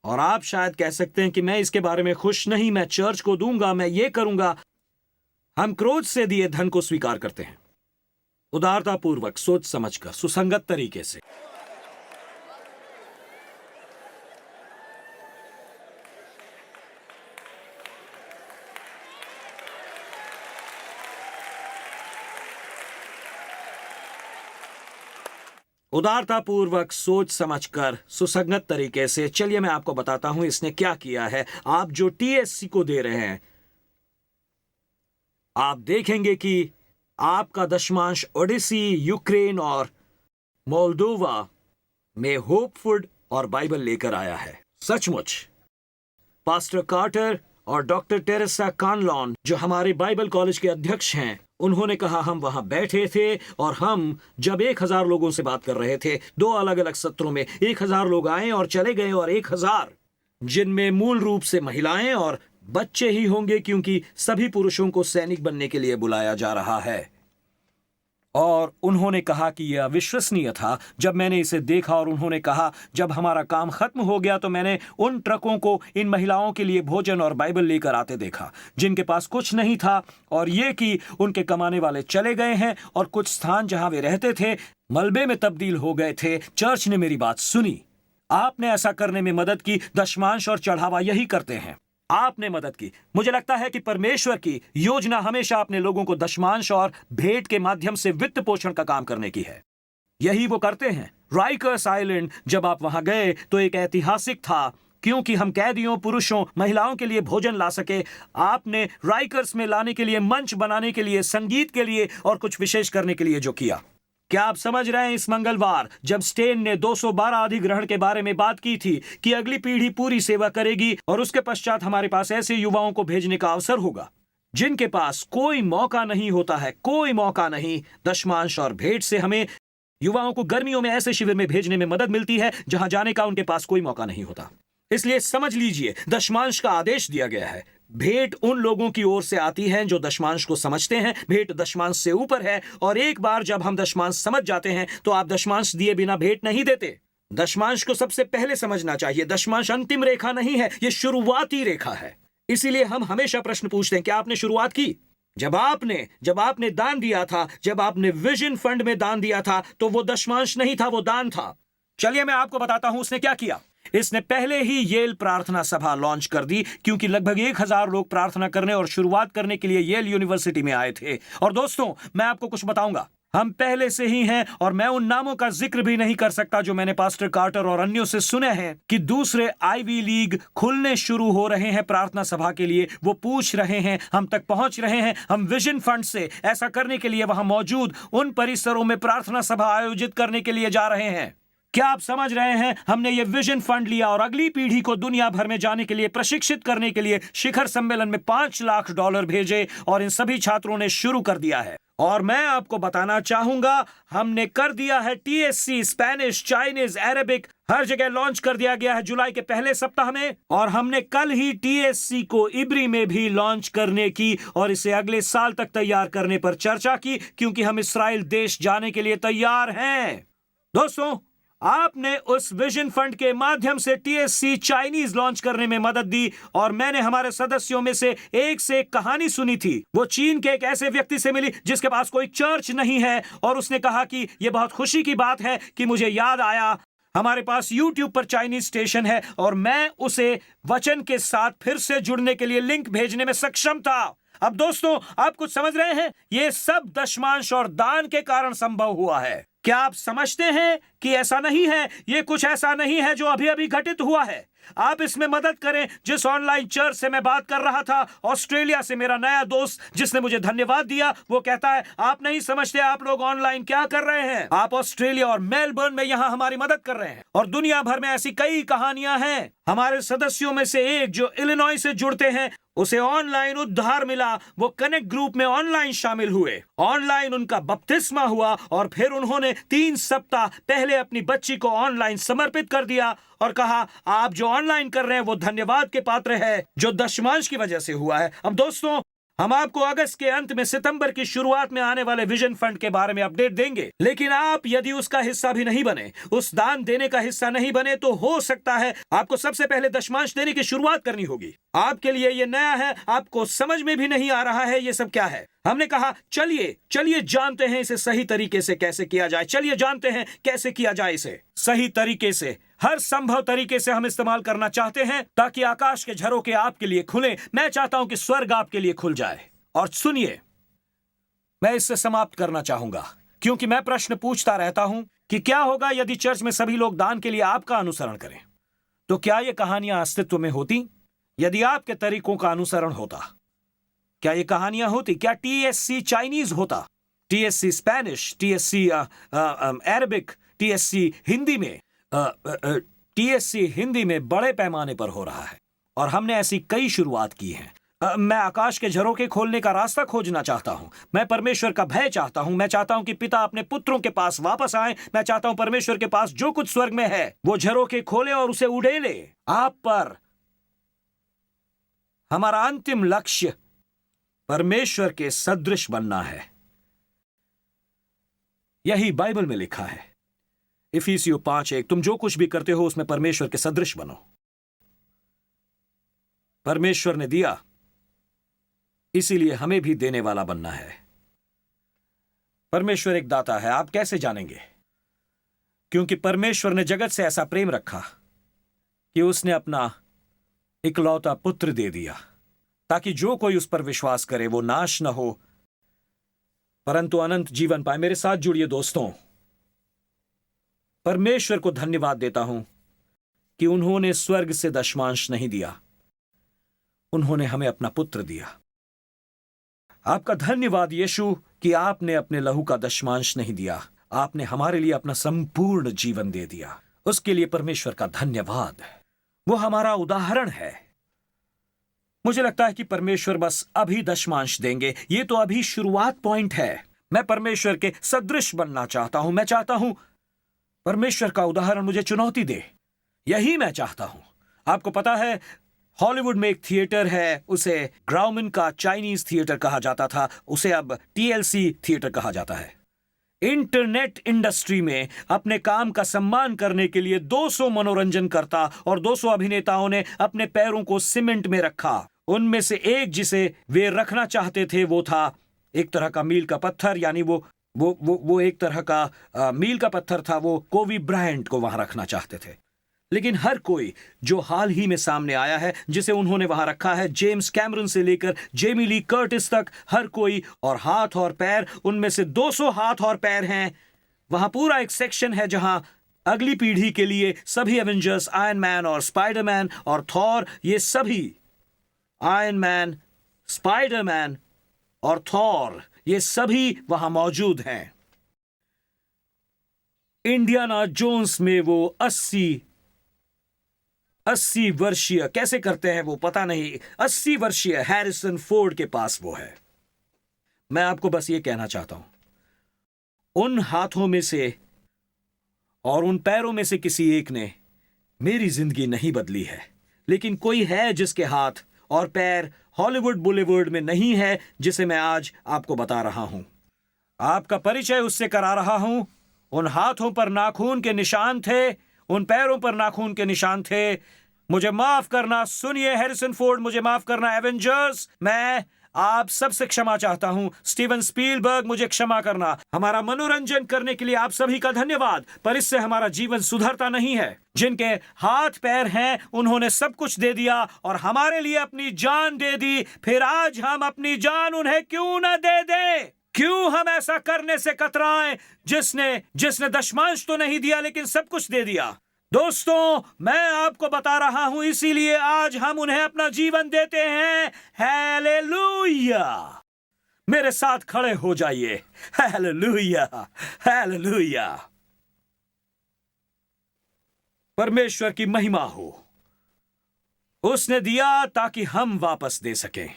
और आप शायद कह सकते हैं कि मैं इसके बारे में खुश नहीं, मैं चर्च को दूंगा, मैं ये करूंगा। हम क्रोध से दिए धन को स्वीकार करते हैं, उदारतापूर्वक, सोच समझकर, सुसंगत तरीके से। उदारतापूर्वक, सोच समझकर, सुसंगत तरीके से। चलिए मैं आपको बताता हूं इसने क्या किया है। आप जो टीएससी को दे रहे हैं, आप देखेंगे कि आपका दशमांश ओडिसी, यूक्रेन और मोल्दोवा में होप फूड और बाइबल लेकर आया है। सचमुच पास्टर कार्टर और डॉक्टर टेरेसा कानलॉन, जो हमारे बाइबल कॉलेज के अध्यक्ष हैं, उन्होंने कहा हम वहां बैठे थे और हम जब 1000 लोगों से बात कर रहे थे, 2 अलग अलग सत्रों में 1000 लोग आए और चले गए, और 1000 जिनमें मूल रूप से महिलाएं और बच्चे ही होंगे, क्योंकि सभी पुरुषों को सैनिक बनने के लिए बुलाया जा रहा है। और उन्होंने कहा कि यह अविश्वसनीय था जब मैंने इसे देखा। और उन्होंने कहा जब हमारा काम खत्म हो गया तो मैंने उन ट्रकों को इन महिलाओं के लिए भोजन और बाइबल लेकर आते देखा, जिनके पास कुछ नहीं था, और ये कि उनके कमाने वाले चले गए हैं और कुछ स्थान जहां वे रहते थे मलबे में तब्दील हो गए थे। चर्च ने मेरी बात सुनी। आपने ऐसा करने में मदद की। दशमांश और चढ़ावा यही करते हैं, आपने मदद की। मुझे लगता है कि परमेश्वर की योजना हमेशा अपने लोगों को दशमांश और भेंट के माध्यम से वित्त पोषण का काम करने की है। यही वो करते हैं। राइकर्स आइलैंड, जब आप वहां गए तो एक ऐतिहासिक था, क्योंकि हम कैदियों, पुरुषों, महिलाओं के लिए भोजन ला सके। आपने राइकर्स में लाने के लिए, मंच बनाने के लिए, संगीत के लिए और कुछ विशेष करने के लिए जो किया। क्या आप समझ रहे हैं? इस मंगलवार जब स्टेन ने 212 अधिग्रहण के बारे में बात की थी कि अगली पीढ़ी पूरी सेवा करेगी और उसके पश्चात हमारे पास ऐसे युवाओं को भेजने का अवसर होगा जिनके पास कोई मौका नहीं होता है, कोई मौका नहीं। दशमांश और भेंट से हमें युवाओं को गर्मियों में ऐसे शिविर में भेजने में मदद मिलती है जहां जाने का उनके पास कोई मौका नहीं होता। इसलिए समझ लीजिए, दशमांश का आदेश दिया गया है। भेंट उन लोगों की ओर से आती है जो दशमांश को समझते हैं। भेंट दशमांश से ऊपर है, और एक बार जब हम दशमांश समझ जाते हैं तो आप दशमांश दिए बिना भेंट नहीं देते। दशमांश को सबसे पहले समझना चाहिए। दशमांश अंतिम रेखा नहीं है, यह शुरुआती रेखा है। इसीलिए हम हमेशा प्रश्न पूछते हैं, क्या आपने शुरुआत की? जब आपने दान दिया था, जब आपने विजन फंड में दान दिया था, तो वो दशमांश नहीं था, वो दान था। चलिए मैं आपको बताता हूं उसने क्या किया। इसने पहले ही येल प्रार्थना सभा लॉन्च कर दी, क्योंकि लगभग 1000 लोग प्रार्थना करने और शुरुआत करने के लिए येल यूनिवर्सिटी में आए थे। और दोस्तों, मैं आपको कुछ बताऊंगा, हम पहले से ही हैं, और मैं उन नामों का जिक्र भी नहीं कर सकता जो मैंने पास्टर कार्टर और अन्यों से सुने हैं कि दूसरे आईवी लीग खुलने शुरू हो रहे हैं प्रार्थना सभा के लिए। वो पूछ रहे हैं, हम तक पहुंच रहे हैं। हम विजन फंड से ऐसा करने के लिए वहां मौजूद उन परिसरों में प्रार्थना सभा आयोजित करने के लिए जा रहे हैं। क्या आप समझ रहे हैं? हमने ये विजन फंड लिया और अगली पीढ़ी को दुनिया भर में जाने के लिए प्रशिक्षित करने के लिए शिखर सम्मेलन में $5 लाख भेजे, और इन सभी छात्रों ने शुरू कर दिया है। और मैं आपको बताना चाहूंगा, हमने कर दिया है टीएससी, स्पेनिश, चाइनीज, अरेबिक, हर जगह लॉन्च कर दिया गया है जुलाई के पहले सप्ताह में। और हमने कल ही टीएससी को इब्री में भी लॉन्च करने की और इसे अगले साल तक तैयार करने पर चर्चा की, क्योंकि हम इस्राएल देश जाने के लिए तैयार हैं। दोस्तों, आपने उस विजन फंड के माध्यम से टीएससी चाइनीज लॉन्च करने में मदद दी, और मैंने हमारे सदस्यों में से एक कहानी सुनी थी। वो चीन के एक ऐसे व्यक्ति से मिली जिसके पास कोई चर्च नहीं है, और उसने कहा कि यह बहुत खुशी की बात है कि मुझे याद आया, हमारे पास YouTube पर चाइनीज स्टेशन है, और मैं उसे वचन के साथ फिर से जुड़ने के लिए लिंक भेजने में सक्षम था। अब दोस्तों, आप कुछ समझ रहे हैं? यह सब दशमांश और दान के कारण संभव हुआ है। क्या आप समझते हैं कि ऐसा नहीं है, ये कुछ ऐसा नहीं है जो अभी अभी घटित हुआ है। आप इसमें मदद करें। जिस ऑनलाइन चर्च से मैं बात कर रहा था, ऑस्ट्रेलिया से मेरा नया दोस्त जिसने मुझे धन्यवाद दिया, वो कहता है आप नहीं समझते आप लोग ऑनलाइन क्या कर रहे हैं। आप ऑस्ट्रेलिया और मेलबर्न में यहां हमारी मदद कर रहे हैं, और दुनिया भर में ऐसी कई कहानियां हैं। हमारे सदस्यों में से एक जो इलिनॉय से जुड़ते हैं, उसे ऑनलाइन उद्धार मिला। वो कनेक्ट ग्रुप में ऑनलाइन शामिल हुए, ऑनलाइन उनका बपतिस्मा हुआ, और फिर उन्होंने 3 सप्ताह पहले अपनी बच्ची को ऑनलाइन समर्पित कर दिया और कहा आप जो ऑनलाइन कर रहे हैं वो धन्यवाद के पात्र है, जो दशमांश की वजह से हुआ है। अब दोस्तों, हम आपको अगस्त के अंत में सितंबर की शुरुआत में आने वाले विजन फंड के बारे में अपडेट देंगे, लेकिन आप यदि उसका हिस्सा भी नहीं बने, उस दान देने का हिस्सा नहीं बने, तो हो सकता है आपको सबसे पहले दशमांश देने की शुरुआत करनी होगी। आपके लिए ये नया है, आपको समझ में भी नहीं आ रहा है ये सब क्या है। हमने कहा चलिए जानते हैं इसे सही तरीके से कैसे किया जाए। चलिए जानते हैं कैसे किया जाए इसे सही तरीके से। हर संभव तरीके से हम इस्तेमाल करना चाहते हैं ताकि आकाश के झरोखे आपके लिए खुले। मैं चाहता हूं कि स्वर्ग आपके लिए खुल जाए। और सुनिए, मैं इससे समाप्त करना चाहूंगा, क्योंकि मैं प्रश्न पूछता रहता हूं कि क्या होगा यदि चर्च में सभी लोग दान के लिए आपका अनुसरण करें। तो क्या ये कहानियां अस्तित्व में होती यदि आपके तरीकों का अनुसरण होता? क्या ये कहानियां होती? क्या TSC चाइनीज होता, TSC Spanish, TSC Arabic, TSC Hindi में? TSC हिंदी में बड़े पैमाने पर हो रहा है, और हमने ऐसी कई शुरुआत की हैं। मैं आकाश के झरोखे खोलने का रास्ता खोजना चाहता हूं। मैं परमेश्वर का भय चाहता हूं। मैं चाहता हूं कि पिता अपने पुत्रों के पास वापस आए। मैं चाहता हूं परमेश्वर के पास जो कुछ स्वर्ग में है वो झरोखे खोले और उसे उड़ेले आप पर। हमारा अंतिम लक्ष्य परमेश्वर के सदृश बनना है। यही बाइबल में लिखा है, इफिसियों 5:1, तुम जो कुछ भी करते हो उसमें परमेश्वर के सदृश बनो। परमेश्वर ने दिया, इसीलिए हमें भी देने वाला बनना है। परमेश्वर एक दाता है। आप कैसे जानेंगे? क्योंकि परमेश्वर ने जगत से ऐसा प्रेम रखा कि उसने अपना इकलौता पुत्र दे दिया, ताकि जो कोई उस पर विश्वास करे वो नाश न हो परंतु अनंत जीवन पाए। मेरे साथ जुड़िए दोस्तों। परमेश्वर को धन्यवाद देता हूं कि उन्होंने स्वर्ग से दशमांश नहीं दिया, उन्होंने हमें अपना पुत्र दिया। आपका धन्यवाद यीशु कि आपने अपने लहू का दशमांश नहीं दिया, आपने हमारे लिए अपना संपूर्ण जीवन दे दिया। उसके लिए परमेश्वर का धन्यवाद। वो हमारा उदाहरण है। मुझे लगता है कि परमेश्वर बस अभी दशमांश देंगे। ये तो अभी शुरुआत पॉइंट है। मैं परमेश्वर के सदृश बनना चाहता हूं। मैं चाहता हूं परमेश्वर का उदाहरण मुझे चुनौती दे। यही मैं चाहता हूं। आपको पता है, हॉलीवुड में एक थिएटर है, उसे ग्राउमन का चाइनीज थिएटर कहा जाता था, उसे अब TLC थिएटर कहा जाता है। इंटरनेट इंडस्ट्री में अपने काम का सम्मान करने के लिए 200 मनोरंजनकर्ता और 200 अभिनेताओं ने अपने पैरों को सीमेंट में रखा। उनमें से एक जिसे वे रखना चाहते थे वो था एक तरह का मील का पत्थर, यानी वो एक तरह का मील का पत्थर था। वो कोबी ब्रायंट को वहां रखना चाहते थे। लेकिन हर कोई जो हाल ही में सामने आया है जिसे उन्होंने वहां रखा है, जेम्स कैमरन से लेकर जेमी ली कर्टिस तक, हर कोई, और हाथ और पैर, उनमें से 200 हाथ और पैर हैं। वहां पूरा एक सेक्शन है जहां अगली पीढ़ी के लिए सभी एवेंजर्स, आयरन मैन और स्पाइडरमैन और थॉर, ये सभी आयरन मैन, स्पाइडरमैन और थॉर, ये सभी वहां मौजूद हैं। इंडियाना जोन्स में वो 80 वर्षीय, कैसे करते हैं वो पता नहीं, 80 वर्षीय हैरिसन फोर्ड के पास वो है। मैं आपको बस ये कहना चाहता हूं, उन हाथों में से और उन पैरों में से किसी एक ने मेरी जिंदगी नहीं बदली है, लेकिन कोई है जिसके हाथ और पैर हॉलीवुड बुलेवर्ड में नहीं है, जिसे मैं आज आपको बता रहा हूं। आपका परिचय उससे करा रहा हूं। उन हाथों पर नाखून के निशान थे, उन पैरों पर नाखून के निशान थे। मुझे माफ करना, सुनिए हैरिसन फोर्ड, मुझे माफ करना एवेंजर्स, मैं आप सबसे क्षमा चाहता हूं। स्टीवन स्पीलबर्ग, मुझे क्षमा करना। हमारा मनोरंजन करने के लिए आप सभी का धन्यवाद, पर इससे हमारा जीवन सुधरता नहीं है। जिनके हाथ पैर हैं उन्होंने सब कुछ दे दिया और हमारे लिए अपनी जान दे दी, फिर आज हम अपनी जान उन्हें क्यों न दे दें? क्यों हम ऐसा करने से कतराएं? जिसने जिसने दशमांश तो नहीं दिया लेकिन सब कुछ दे दिया। दोस्तों, मैं आपको बता रहा हूं, इसीलिए आज हम उन्हें अपना जीवन देते हैं। हालेलुया! मेरे साथ खड़े हो जाइए। हालेलुया! हालेलुया! परमेश्वर की महिमा हो। उसने दिया ताकि हम वापस दे सकें।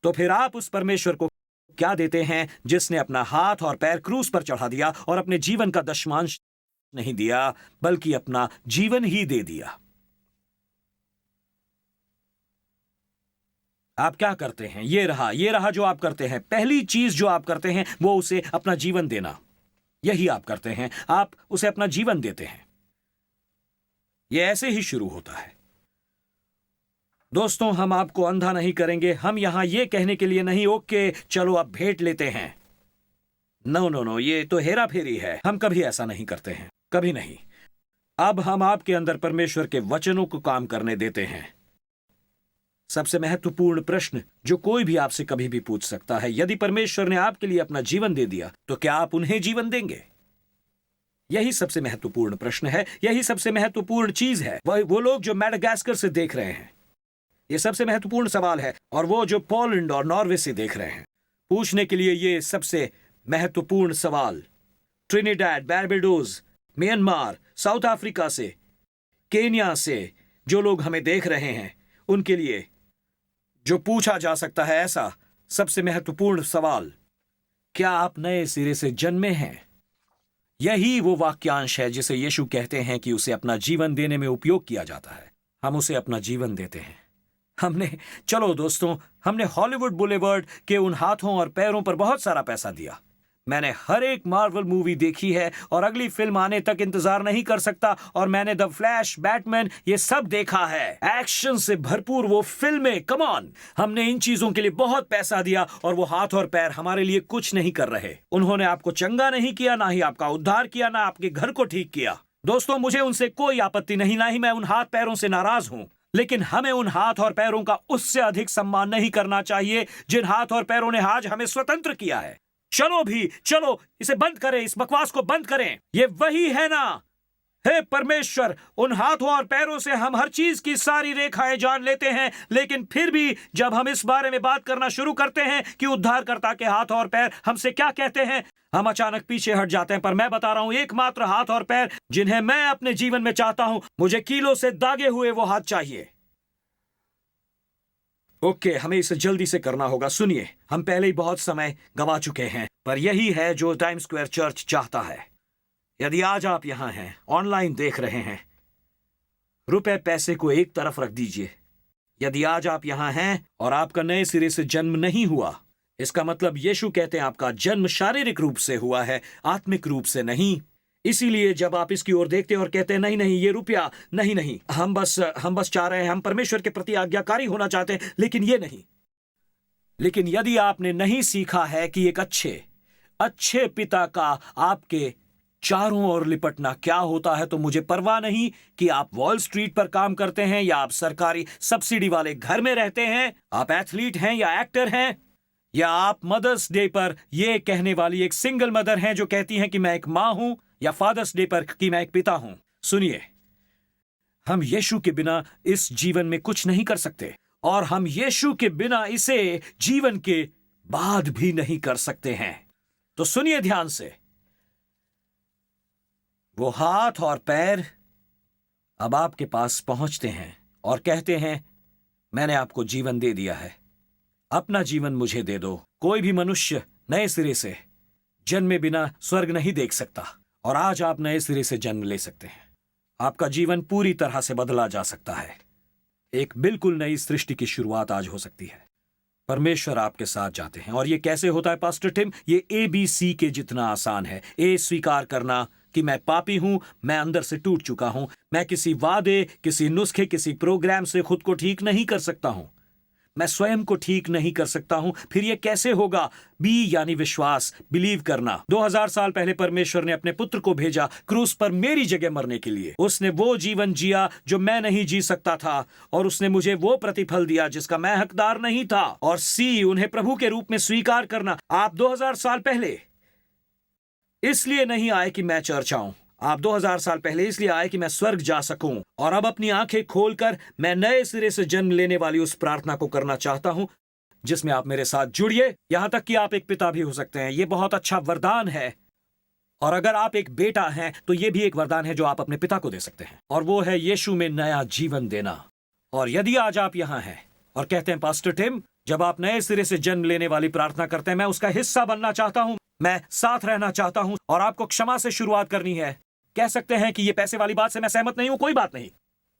तो फिर आप उस परमेश्वर को क्या देते हैं जिसने अपना हाथ और पैर क्रूस पर चढ़ा दिया और अपने जीवन का दशमांश नहीं दिया बल्कि अपना जीवन ही दे दिया? आप क्या करते हैं? ये रहा जो आप करते हैं। पहली चीज जो आप करते हैं वो उसे अपना जीवन देना। यही आप करते हैं, आप उसे अपना जीवन देते हैं। यह ऐसे ही शुरू होता है। दोस्तों, हम आपको अंधा नहीं करेंगे। हम यहां यह कहने के लिए नहीं, ओके चलो अब भेंट लेते हैं। नो नो नो, ये तो हेरा फेरी है। हम कभी ऐसा नहीं करते हैं, कभी नहीं। अब हम आपके अंदर परमेश्वर के वचनों को काम करने देते हैं। सबसे महत्वपूर्ण प्रश्न जो कोई भी आपसे कभी भी पूछ सकता है, यदि परमेश्वर ने आपके लिए अपना जीवन दे दिया तो क्या आप उन्हें जीवन देंगे? यही सबसे महत्वपूर्ण प्रश्न है, यही सबसे महत्वपूर्ण चीज है। वो लोग जो मैडागास्कर से देख रहे हैं, ये सबसे महत्वपूर्ण सवाल है। और वो जो पोलैंड और नॉर्वे से देख रहे हैं, पूछने के लिए ये सबसे महत्वपूर्ण सवाल। Trinidad, Barbados, Myanmar, south Africa से, केन्या से जो लोग हमें देख रहे हैं, उनके लिए जो पूछा जा सकता है ऐसा सबसे महत्वपूर्ण सवाल, क्या आप नए सिरे से जन्मे हैं? यही वो वाक्यांश है जिसे यीशु कहते हैं कि उसे अपना जीवन देने में उपयोग किया जाता है। हम उसे अपना जीवन देते हैं। चलो दोस्तों, हमने हॉलीवुड बुलेवर्ड के उन हाथों और पैरों पर बहुत सारा पैसा दिया। मैंने हर एक मार्वल मूवी देखी है और अगली फिल्म आने तक इंतजार नहीं कर सकता। और मैंने द फ्लैश, बैटमैन, ये सब देखा है। एक्शन से भरपूर वो फिल्में, कम ऑन। हमने इन चीजों के लिए बहुत पैसा दिया और वो हाथ और पैर हमारे लिए कुछ नहीं कर रहे। उन्होंने आपको चंगा नहीं किया, ना ही आपका उद्धार किया, ना आपके घर को ठीक किया। दोस्तों, मुझे उनसे कोई आपत्ति नहीं, ना ही मैं उन हाथ पैरों से नाराज हूं। लेकिन हमें उन हाथ और पैरों का उससे अधिक सम्मान नहीं करना चाहिए जिन हाथ और पैरों ने आज हमें स्वतंत्र किया है। चलो इसे बंद करें, इस बकवास को बंद करें। ये वही है ना? हे परमेश्वर, उन हाथों और पैरों से हम हर चीज की सारी रेखाएं जान लेते हैं, लेकिन फिर भी जब हम इस बारे में बात करना शुरू करते हैं कि उद्धारकर्ता के हाथ और पैर हमसे क्या कहते हैं, हम अचानक पीछे हट जाते हैं। पर मैं बता रहा हूं, एकमात्र हाथ और पैर जिन्हें मैं अपने जीवन में चाहता हूं, मुझे कीलों से दागे हुए वो हाथ चाहिए। ओके, हमें इसे जल्दी से करना होगा। सुनिए, हम पहले ही बहुत समय गंवा चुके हैं, पर यही है जो टाइम स्क्वायर चर्च चाहता है। यदि आज आप यहां हैं, ऑनलाइन देख रहे हैं, रुपए पैसे को एक तरफ रख दीजिए। यदि आज आप यहां हैं और आपका नए सिरे से जन्म नहीं हुआ, इसका मतलब यीशु कहते हैं आपका जन्म शारीरिक रूप से हुआ है, आत्मिक रूप से नहीं। इसीलिए जब आप इसकी ओर देखते हैं और कहते हैं नहीं ये रुपया नहीं, हम बस चाह रहे हैं, हम परमेश्वर के प्रति आज्ञाकारी होना चाहते हैं, लेकिन ये नहीं। लेकिन यदि आपने नहीं सीखा है कि एक अच्छे पिता का आपके चारों ओर लिपटना क्या होता है, तो मुझे परवाह नहीं कि आप वॉल स्ट्रीट पर काम करते हैं या आप सरकारी सब्सिडी वाले घर में रहते हैं, आप एथलीट हैं या एक्टर हैं, या आप मदर्स डे पर यह कहने वाली एक सिंगल मदर हैं जो कहती हैं कि मैं एक मां हूं, या फादर्स डे पर कि मैं एक पिता हूं। सुनिए, हम यीशु के बिना इस जीवन में कुछ नहीं कर सकते, और हम यीशु के बिना इसे जीवन के बाद भी नहीं कर सकते हैं। तो सुनिए ध्यान से, वो हाथ और पैर अब आपके पास पहुंचते हैं और कहते हैं, मैंने आपको जीवन दे दिया है, अपना जीवन मुझे दे दो। कोई भी मनुष्य नए सिरे से जन्मे बिना स्वर्ग नहीं देख सकता, और आज आप नए सिरे से जन्म ले सकते हैं। आपका जीवन पूरी तरह से बदला जा सकता है। एक बिल्कुल नई सृष्टि की शुरुआत आज हो सकती है। परमेश्वर आपके साथ जाते हैं। और ये कैसे होता है पास्टर टिम? ये ABC के जितना आसान है। ए, स्वीकार करना कि मैं पापी हूं, मैं अंदर से टूट चुका हूं, मैं किसी वादे, किसी नुस्खे, किसी प्रोग्राम से खुद को ठीक नहीं कर सकता हूं। मैं स्वयं को ठीक नहीं कर सकता हूं, फिर ये कैसे होगा? बी यानी विश्वास, बिलीव करना। 2000 साल पहले परमेश्वर ने अपने पुत्र को भेजा क्रूस पर मेरी जगह मरने के लिए। उसने वो जीवन जिया जो मैं नहीं जी सकता था, और उसने मुझे वो प्रतिफल दिया जिसका मैं हकदार नहीं था। और सी, उन्हें प्रभु के रूप में स्वीकार करना। आप 2000 साल पहले इसलिए नहीं आए कि मैं चर्च आऊं, आप 2000 साल पहले इसलिए आए कि मैं स्वर्ग जा सकूं। और अब अपनी आंखें खोलकर मैं नए सिरे से जन्म लेने वाली उस प्रार्थना को करना चाहता हूं जिसमें आप मेरे साथ जुड़िए, यहां तक कि आप एक पिता भी हो सकते हैं। यह बहुत अच्छा वरदान है। और अगर आप एक बेटा हैं तो यह भी एक वरदान है जो आप अपने पिता को दे सकते हैं, और वो है यीशु में नया जीवन देना। और यदि आज आप यहां हैं और कहते हैं, पास्टर टिम, जब आप नए सिरे से जन्म लेने वाली प्रार्थना करते हैं, मैं उसका हिस्सा बनना चाहता हूं, मैं साथ रहना चाहता हूं, और आपको क्षमा से शुरुआत करनी है। कह सकते हैं कि ये पैसे वाली बात से मैं सहमत नहीं हूं, कोई बात नहीं।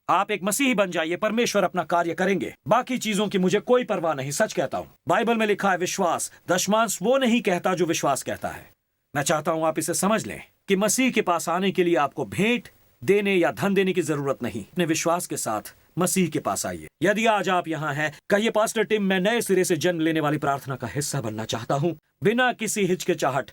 आप एक मसीही बन जाइए, परमेश्वर अपना कार्य करेंगे। बाकी चीजों की मुझे कोई परवाह नहीं, सच कहता हूं। बाइबल में लिखा है, विश्वास दशमांश वो नहीं कहता जो विश्वास कहता है। मैं चाहता हूं आप इसे समझ लें कि मसीह के पास आने के लिए आपको भेंट देने या धन देने की जरूरत नहीं। अपने विश्वास के साथ मसीह के पास आइए। यदि आज आप यहाँ हैं, कहिए, पास्टर टिम, मैं नए सिरे से जन्म लेने वाली प्रार्थना का हिस्सा बनना चाहता हूं। बिना किसी हिचकिचाहट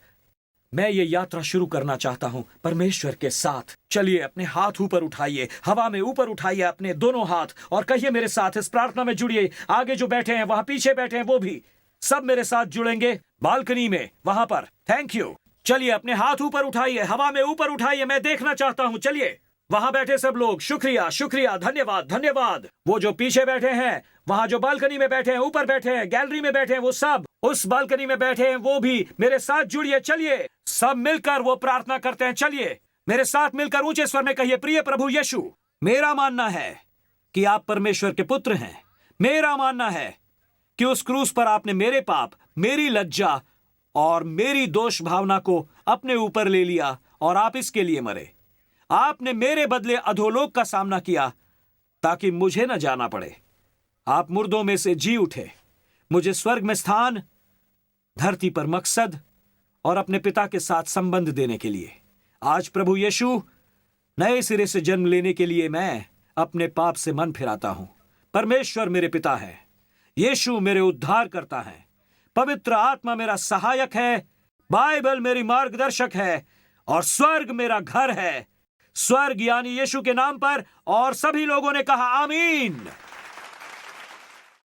मैं ये यात्रा शुरू करना चाहता हूं परमेश्वर के साथ। चलिए, अपने हाथ ऊपर उठाइए, हवा में ऊपर उठाइए अपने दोनों हाथ, और कहिए मेरे साथ, इस प्रार्थना में जुड़िए। आगे जो बैठे हैं, वहां पीछे बैठे हैं, वो भी सब मेरे साथ जुड़ेंगे, बालकनी में, वहां पर। Thank you. चलिए, अपने हाथ ऊपर उठाइए, हवा में ऊपर उठाइए, मैं देखना चाहता हूं। चलिए, वहां बैठे सब लोग, शुक्रिया, शुक्रिया, धन्यवाद, धन्यवाद। वो जो पीछे बैठे हैं, वहां जो बालकनी में बैठे हैं, ऊपर बैठे हैं, गैलरी में बैठे हैं, वो सब उस बालकनी में बैठे हैं, वो भी मेरे साथ जुड़िए। चलिए, सब मिलकर वो प्रार्थना करते हैं। चलिए, मेरे साथ मिलकर ऊंचे स्वर में कहिए, प्रिय प्रभु यीशु, मेरा मानना है कि आप परमेश्वर के पुत्र हैं। मेरा मानना है कि उस क्रूस पर आपने मेरे पाप, मेरी लज्जा और मेरी दोष भावना को अपने ऊपर ले लिया, और आप इसके लिए मरे। आपने मेरे बदले अधोलोक का सामना किया ताकि मुझे न जाना पड़े। आप मुर्दों में से जी उठे, मुझे स्वर्ग में स्थान, धरती पर मकसद और अपने पिता के साथ संबंध देने के लिए। आज प्रभु यीशु, नए सिरे से जन्म लेने के लिए मैं अपने पाप से मन फिराता हूं। परमेश्वर मेरे पिता है, यीशु मेरे उद्धार करता है, पवित्र आत्मा मेरा सहायक है, बाइबल मेरी मार्गदर्शक है, और स्वर्ग मेरा घर है। स्वर्ग यानी यीशु के नाम पर, और सभी लोगों ने कहा आमीन।